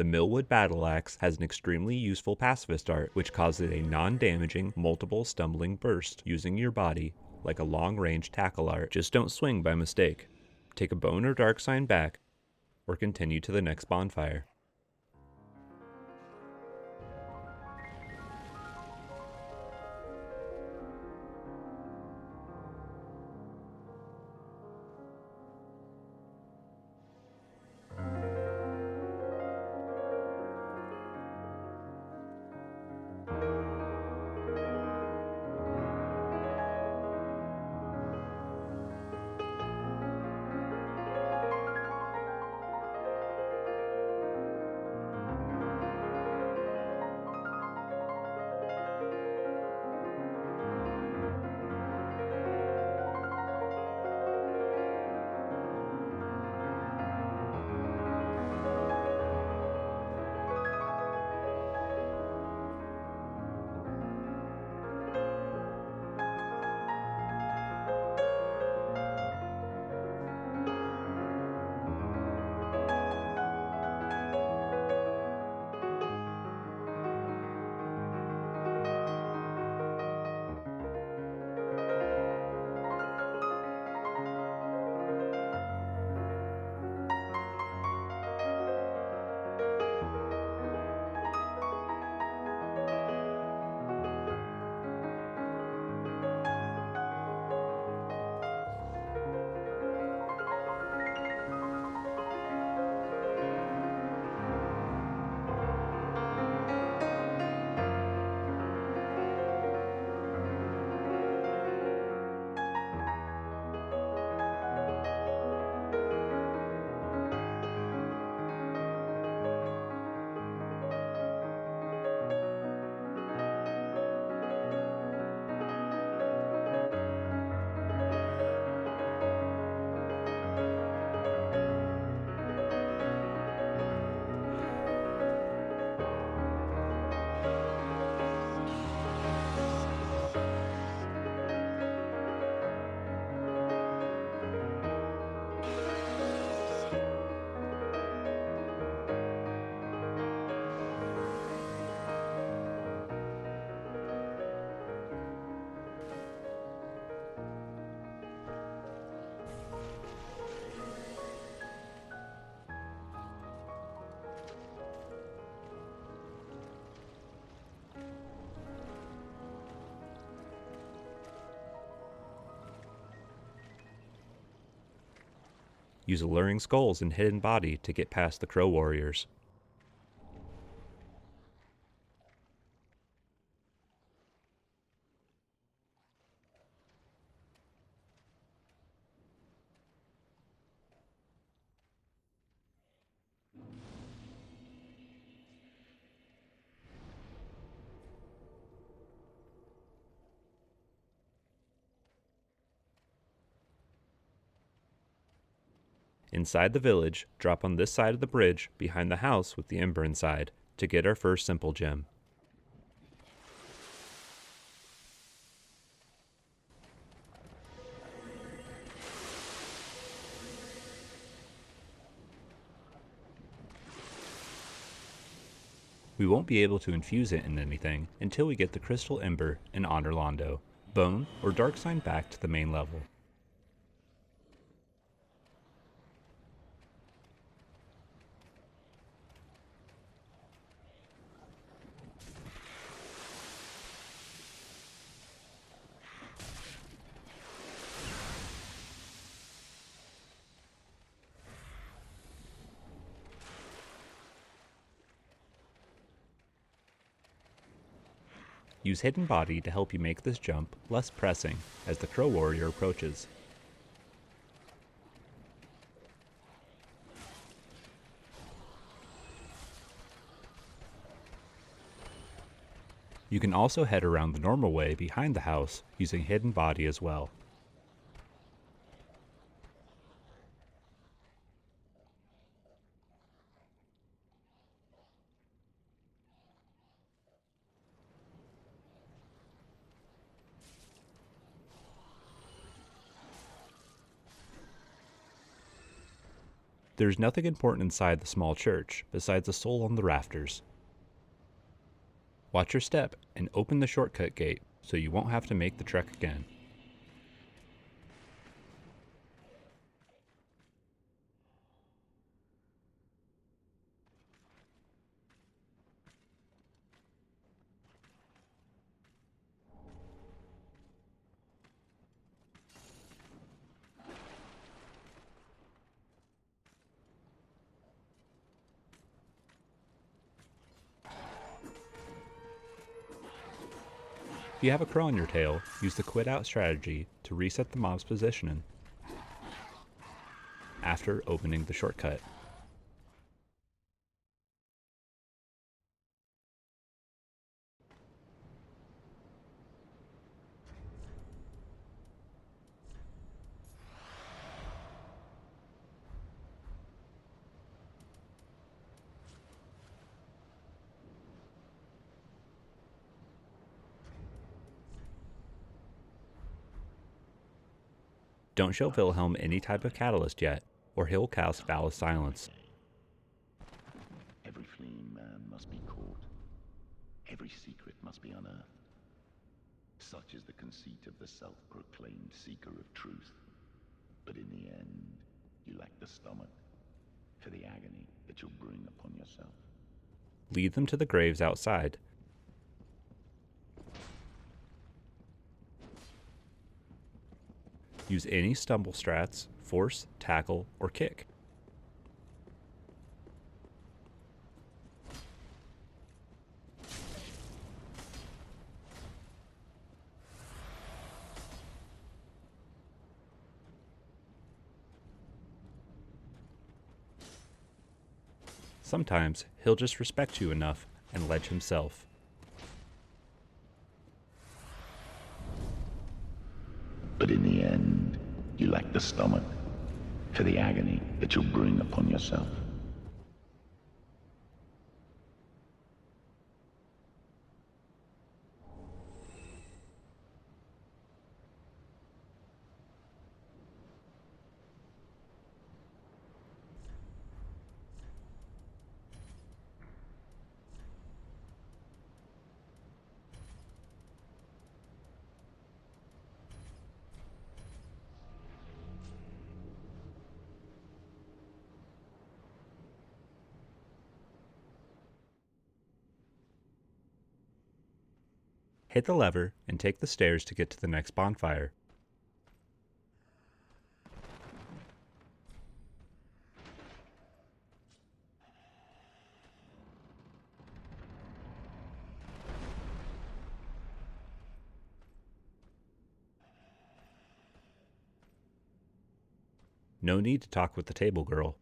The Millwood Battle Axe has an extremely useful pacifist art, which causes a non-damaging, multiple stumbling burst using your body like a long-range tackle art. Just don't swing by mistake. Take a bone or dark sign back, or continue to the next bonfire. Use alluring skulls and hidden body to get past the crow warriors. Inside the village, drop on this side of the bridge behind the house with the ember inside to get our first simple gem. We won't be able to infuse it in anything until we get the crystal ember and honor Londo, bone, or dark sign back to the main level. Use hidden body to help you make this jump less pressing as the crow warrior approaches. You can also head around the normal way behind the house using hidden body as well. There's nothing important inside the small church besides a soul on the rafters. Watch your step and open the shortcut gate so you won't have to make the trek again. If you have a crow on your tail, use the quit out strategy to reset the mob's position after opening the shortcut. Don't show Wilhelm any type of catalyst yet, or he'll cast Vow of Silence. Every fleeing man must be caught. Every secret must be unearthed. Such is the conceit of the self-proclaimed seeker of truth. But in the end, you lack the stomach for the agony that you'll bring upon yourself. Lead them to the graves outside. Use any stumble strats, force, tackle, or kick. Sometimes he'll just respect you enough and ledge himself. But in the end, you lack the stomach for the agony that you'll bring upon yourself. Hit the lever and take the stairs to get to the next bonfire. No need to talk with the table girl.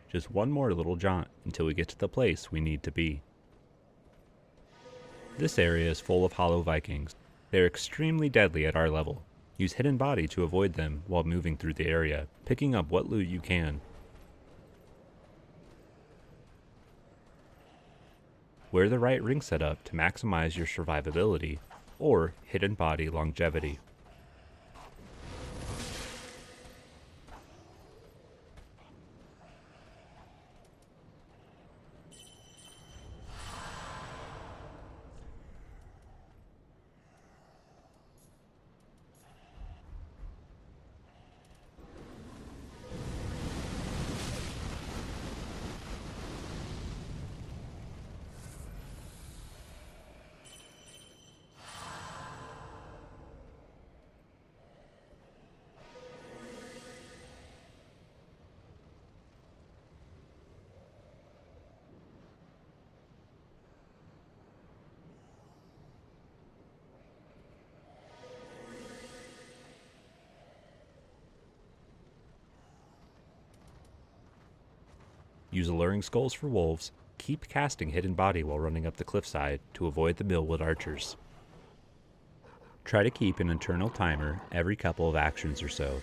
Just one more little jaunt until we get to the place we need to be. This area is full of hollow Vikings. They are extremely deadly at our level. Use hidden body to avoid them while moving through the area, picking up what loot you can. Wear the right ring setup to maximize your survivability, or hidden body longevity. Use alluring skulls for wolves. Keep casting hidden body while running up the cliffside to avoid the millwood archers. Try to keep an internal timer every couple of actions or so.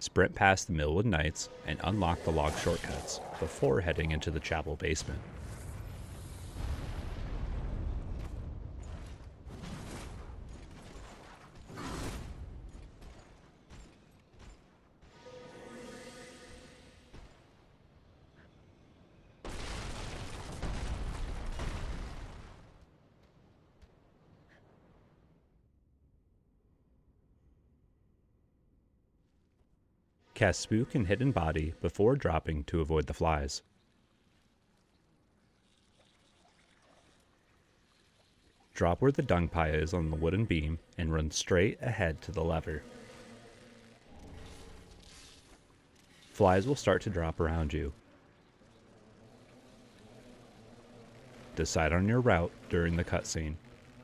Sprint past the Millwood Knights and unlock the log shortcuts before heading into the chapel basement. Cast Spook and Hidden Body before dropping to avoid the flies. Drop where the dung pie is on the wooden beam and run straight ahead to the lever. Flies will start to drop around you. Decide on your route during the cutscene.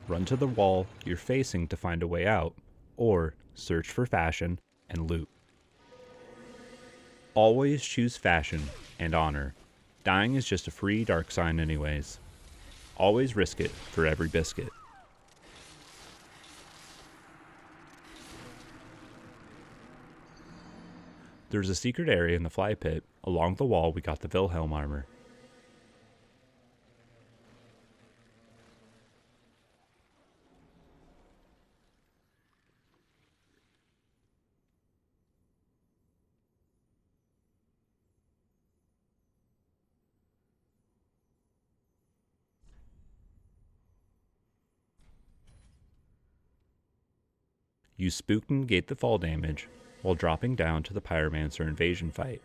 Run to the wall you're facing to find a way out, or search for fashion and loot. Always choose fashion and honor. Dying is just a free dark sign anyways. Always risk it for every biscuit. There's a secret area in the fly pit. Along the wall we got the Wilhelm armor. Use Spook to negate the fall damage while dropping down to the Pyromancer invasion fight.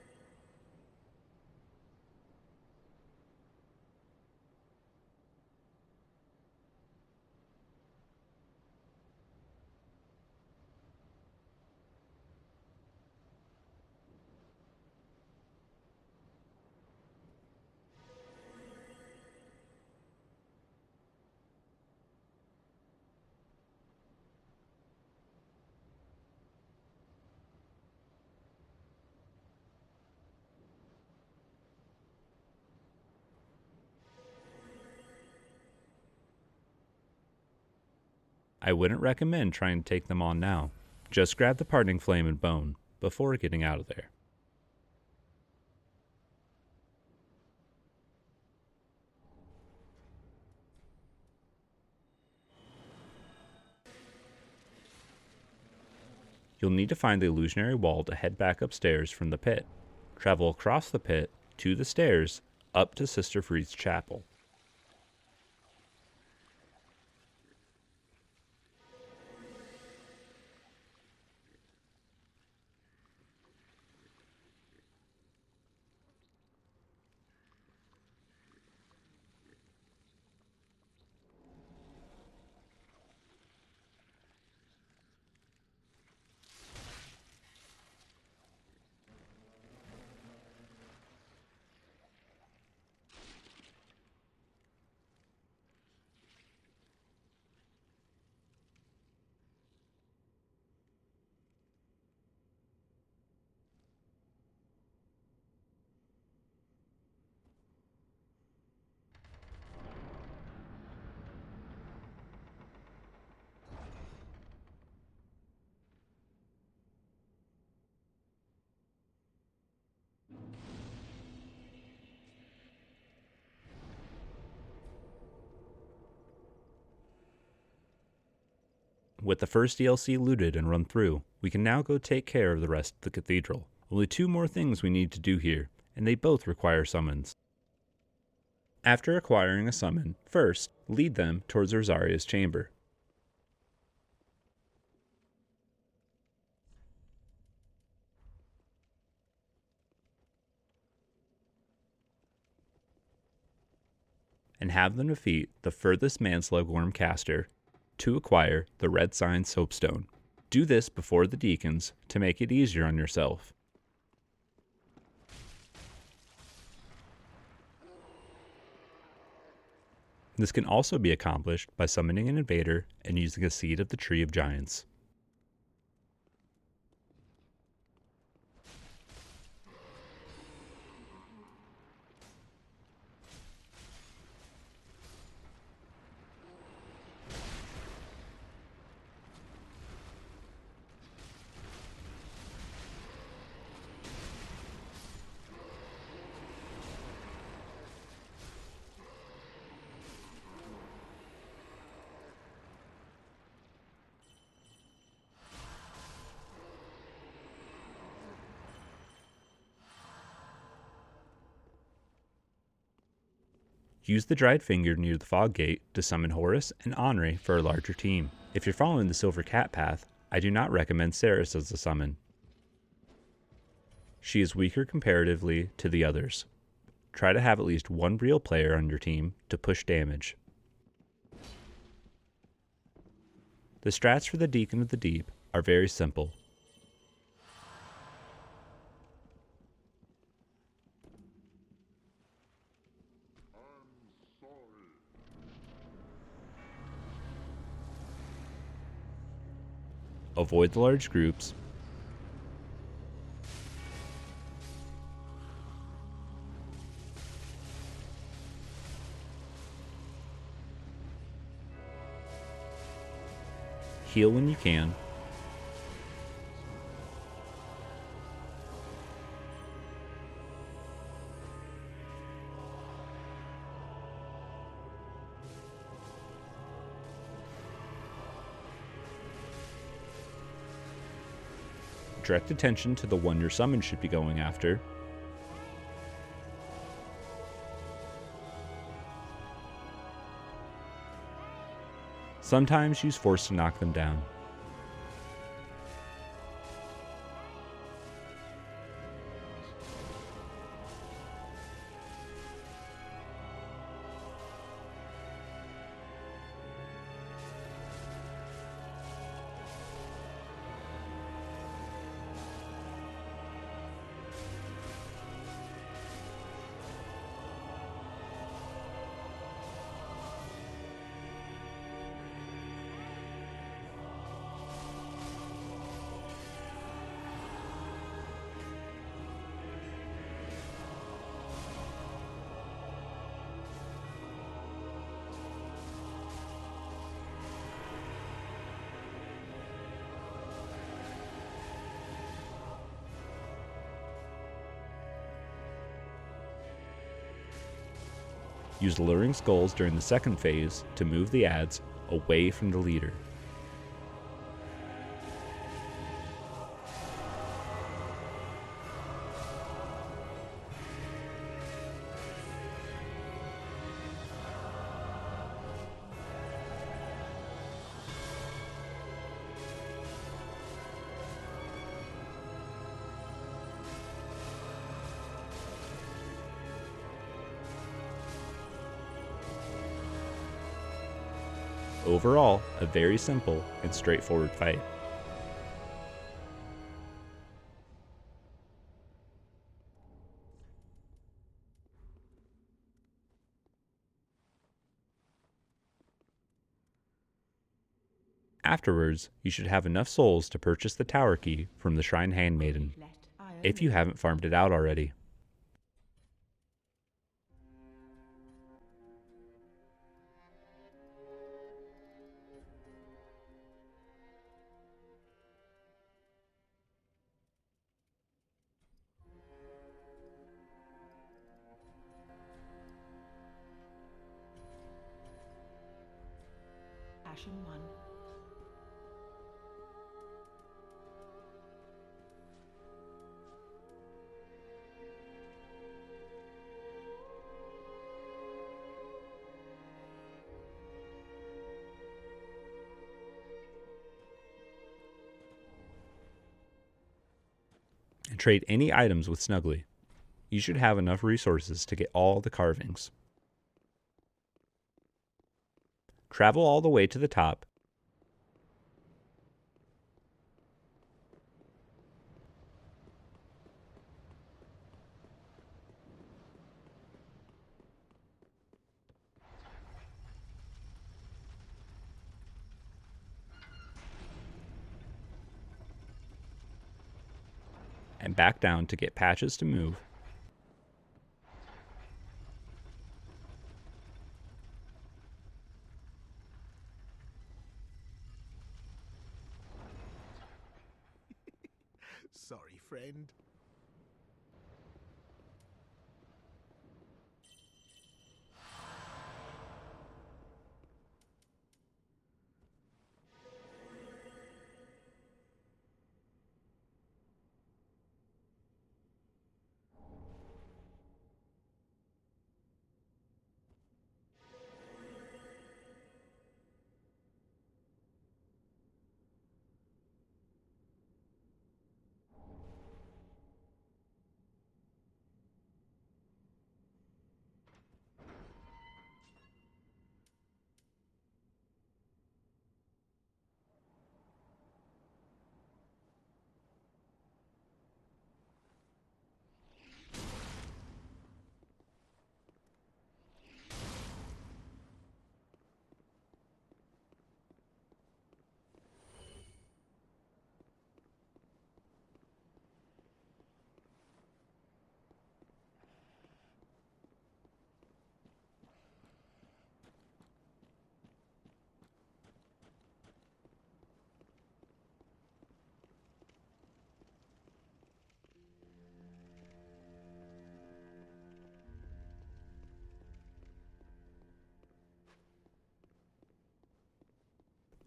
I wouldn't recommend trying to take them on now. Just grab the parting flame and bone before getting out of there. You'll need to find the illusionary wall to head back upstairs from the pit. Travel across the pit, to the stairs, up to Sister Freed's chapel. With the first DLC looted and run through, we can now go take care of the rest of the cathedral. Only 2 more things we need to do here, and they both require summons. After acquiring a summon, first, lead them towards Rosaria's chamber. And have them defeat the furthest manslugworm caster to acquire the red sign soapstone. Do this before the deacons to make it easier on yourself. This can also be accomplished by summoning an invader and using a seed of the Tree of Giants. Use the dried finger near the fog gate to summon Horus and Henri for a larger team. If you're following the Silver Cat path, I do not recommend Ceres as a summon. She is weaker comparatively to the others. Try to have at least 1 real player on your team to push damage. The strats for the Deacon of the Deep are very simple. Avoid the large groups. Heal when you can. Direct attention to the one your summon should be going after. Sometimes use force to knock them down. Use luring skulls during the second phase to move the adds away from the leader. overall a very simple and straightforward fight. Afterwards, you should have enough souls to purchase the tower key from the Shrine Handmaiden, if you haven't farmed it out already. Ashen one. And trade any items with Snuggly. You should have enough resources to get all the carvings. Travel all the way to the top. And back down to get patches to move. Sorry, friend.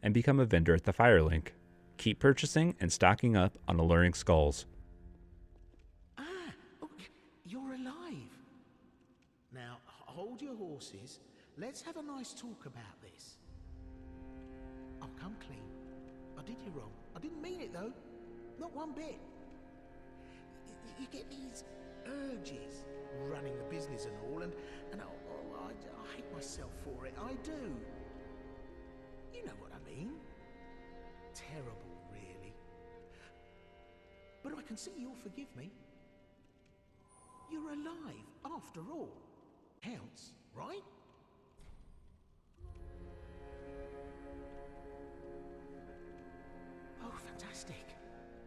And become a vendor at the Firelink. Keep purchasing and stocking up on alluring skulls. Look, you're alive. Now, hold your horses. Let's have a nice talk about this. I'll come clean. I did you wrong. I didn't mean it, though. Not one bit. You get these urges, running the business and all, and I hate myself for it. I do. You know what I mean. Terrible, really. But I can see you'll forgive me. You're alive, after all. Counts, right? Oh, fantastic.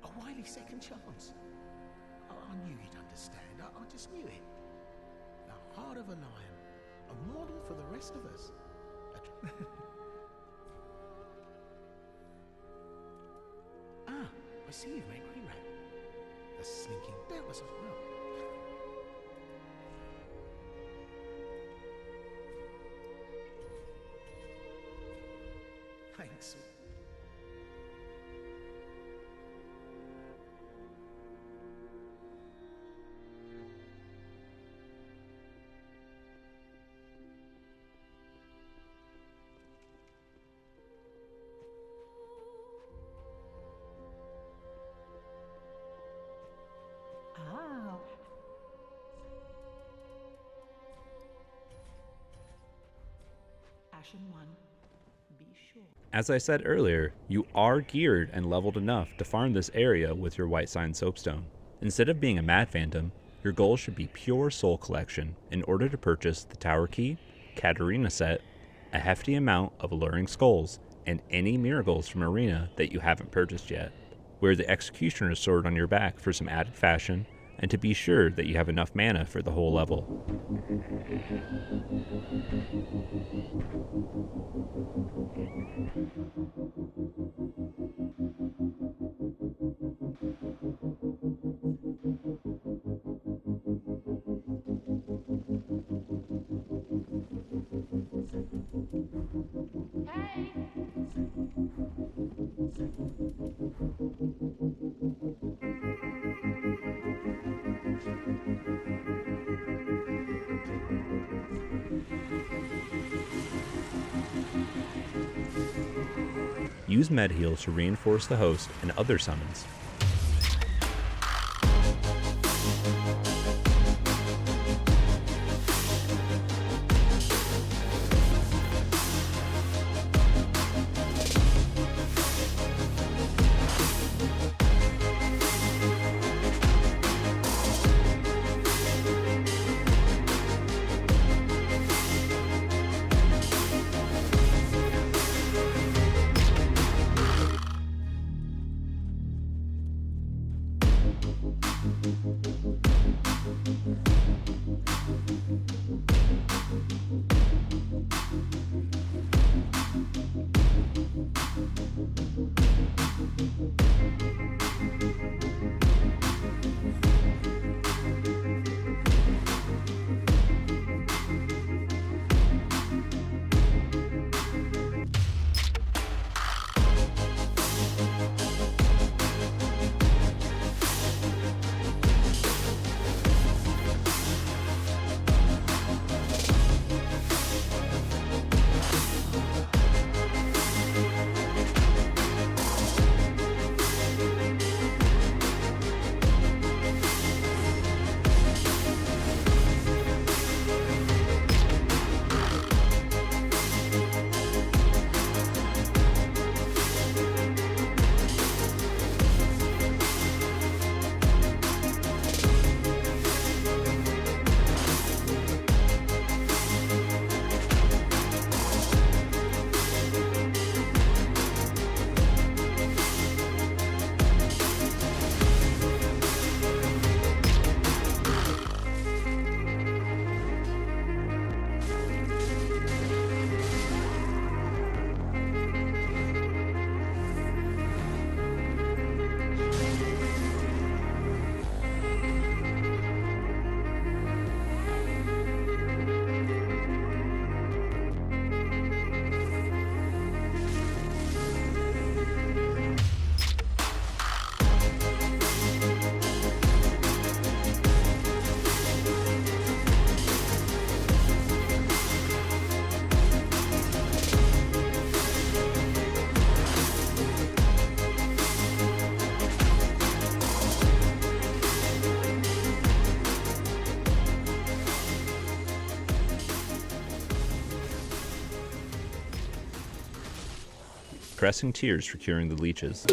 A wily second chance. I knew you'd understand. I just knew it. The heart of a lion. A model for the rest of us. I see you've made re-wrap. The slinking doubtless as well. Thanks. Ashen one, be sure. As I said earlier, you are geared and leveled enough to farm this area with your White Sign Soapstone. Instead of being a Mad Phantom, your goal should be pure soul collection in order to purchase the Tower Key, Katarina set, a hefty amount of Alluring Skulls, and any miracles from Arena that you haven't purchased yet. Wear the Executioner's Sword on your back for some added fashion, and to be sure that you have enough mana for the whole level. Use med heals to reinforce the host and other summons. Pressing tears for curing the leeches.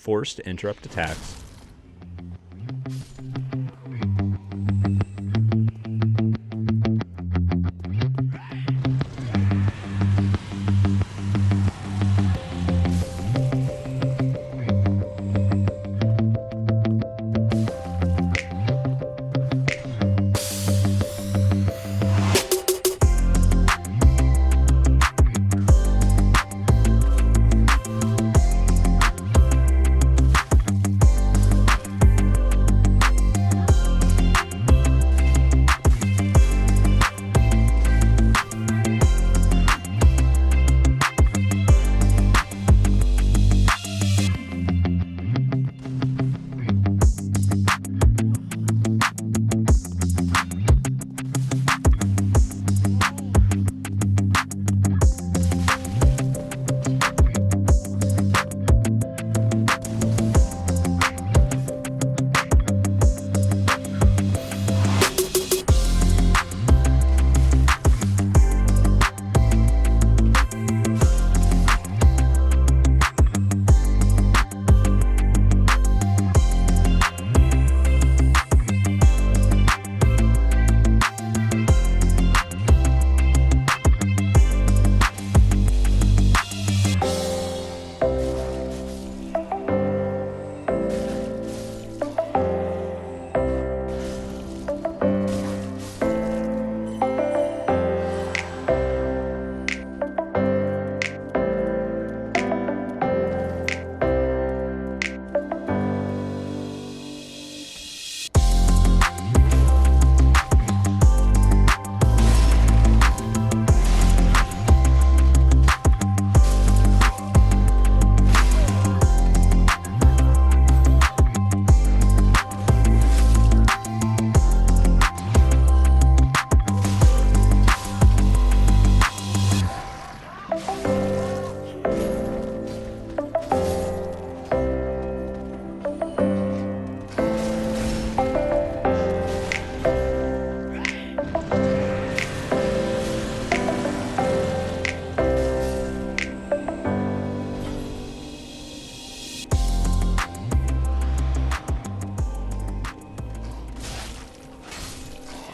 forced to interrupt attacks,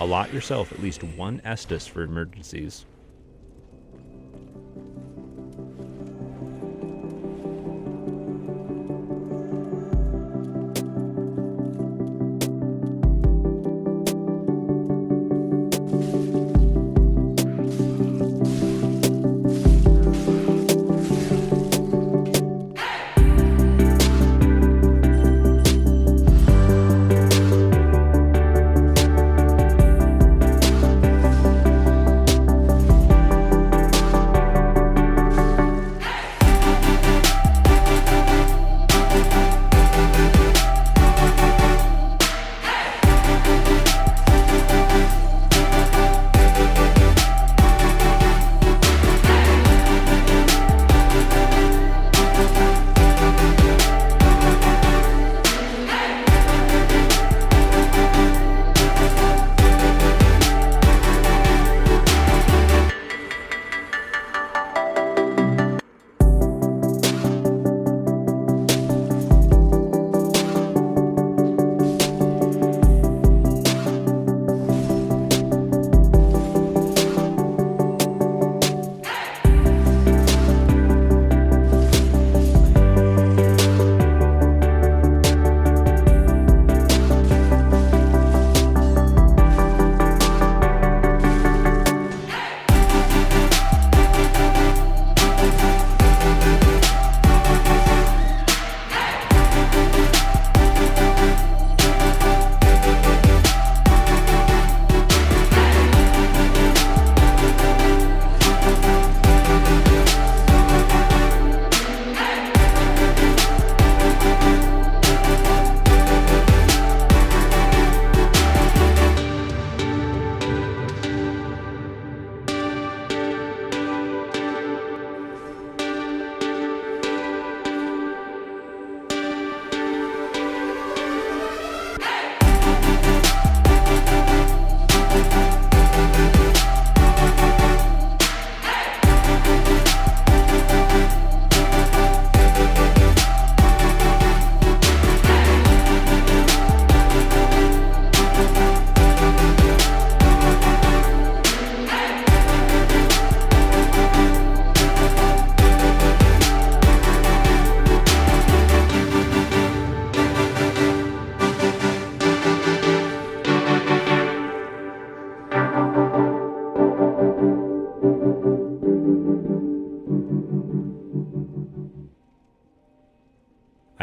allot yourself at least one Estus for emergencies.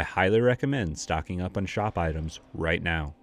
I highly recommend stocking up on shop items right now.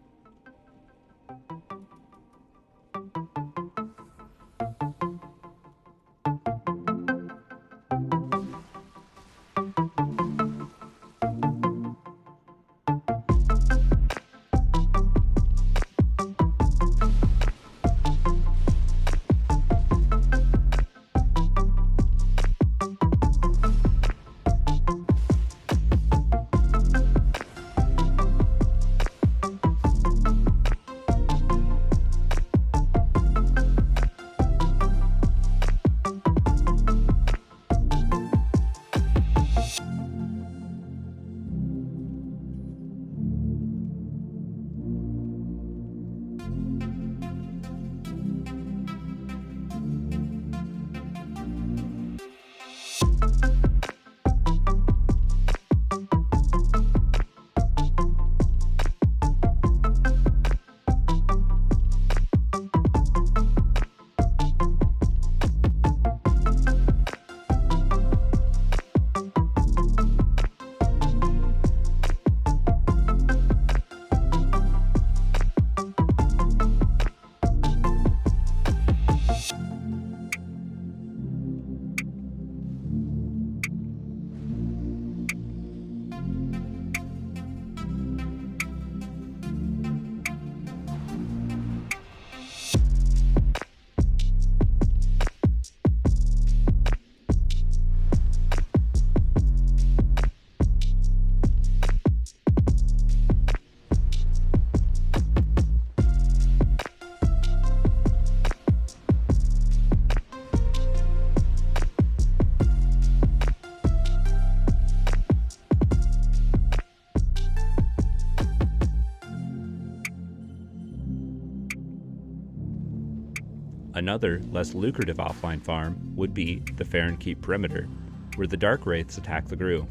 Another, less lucrative offline farm would be the Fair and Keep perimeter, where the Dark Wraiths attack the Grue,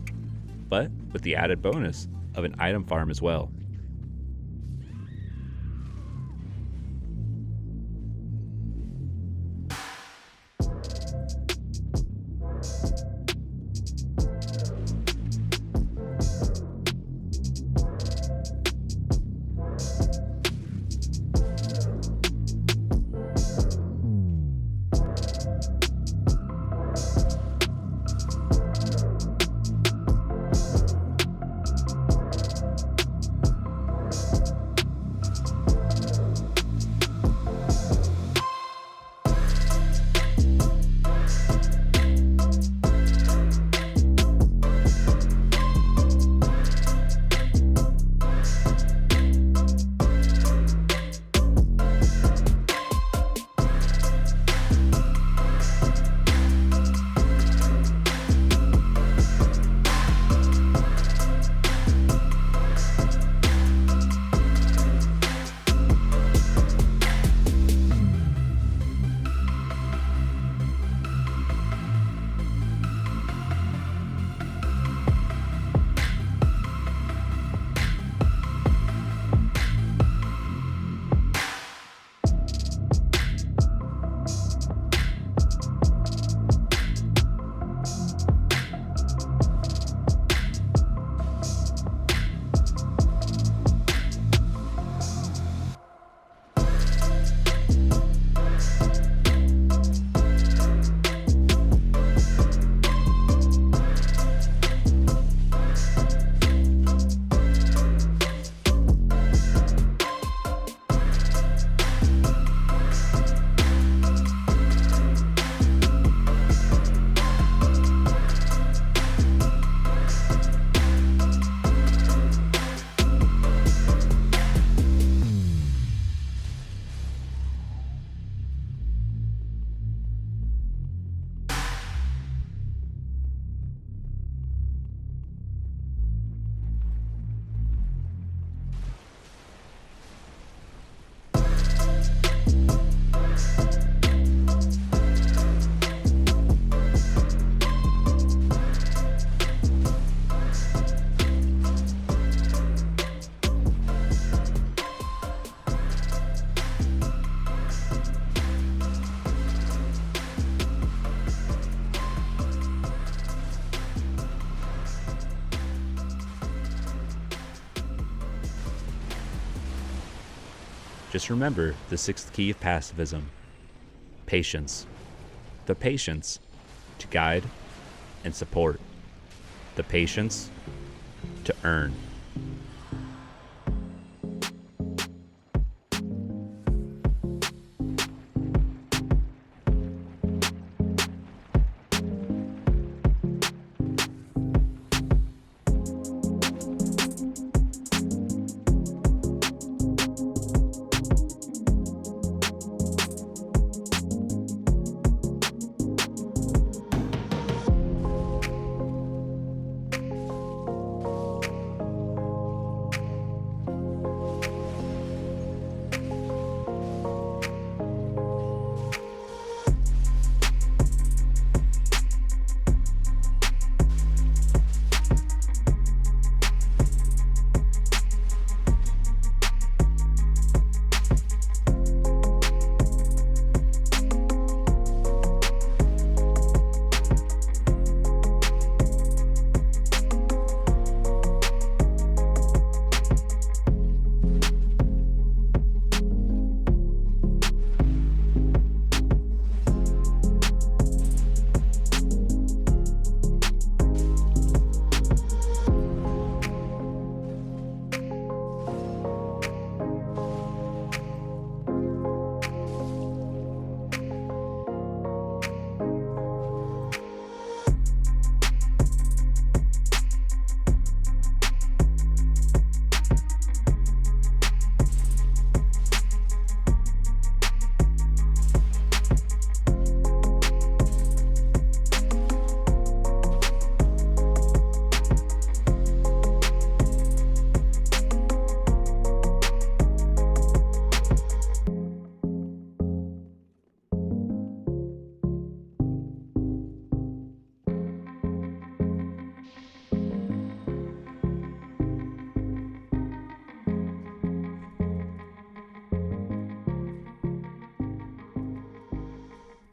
but with the added bonus of an item farm as well. Just remember the 6th key of pacifism: patience. The patience to guide and support. The patience to earn.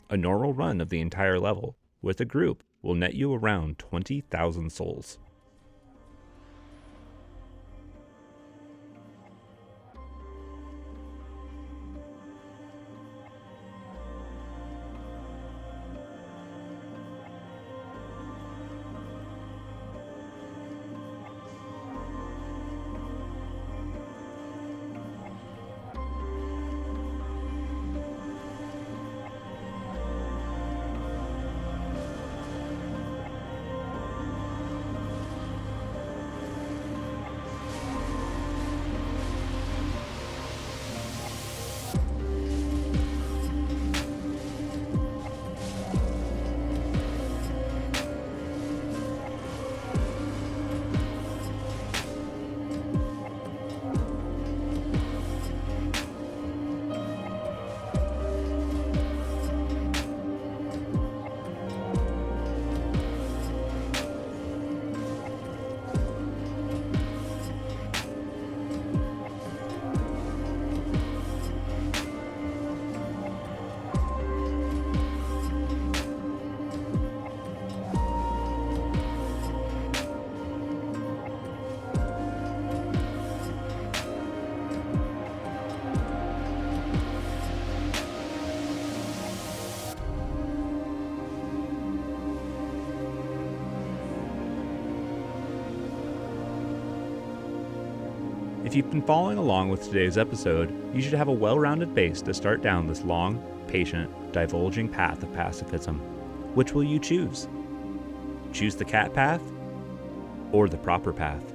A normal run of the entire level with a group will net you around 20,000 souls. If you've been following along with today's episode, you should have a well-rounded base to start down this long, patient, divulging path of pacifism. Which will you choose? Choose the cat path or the proper path?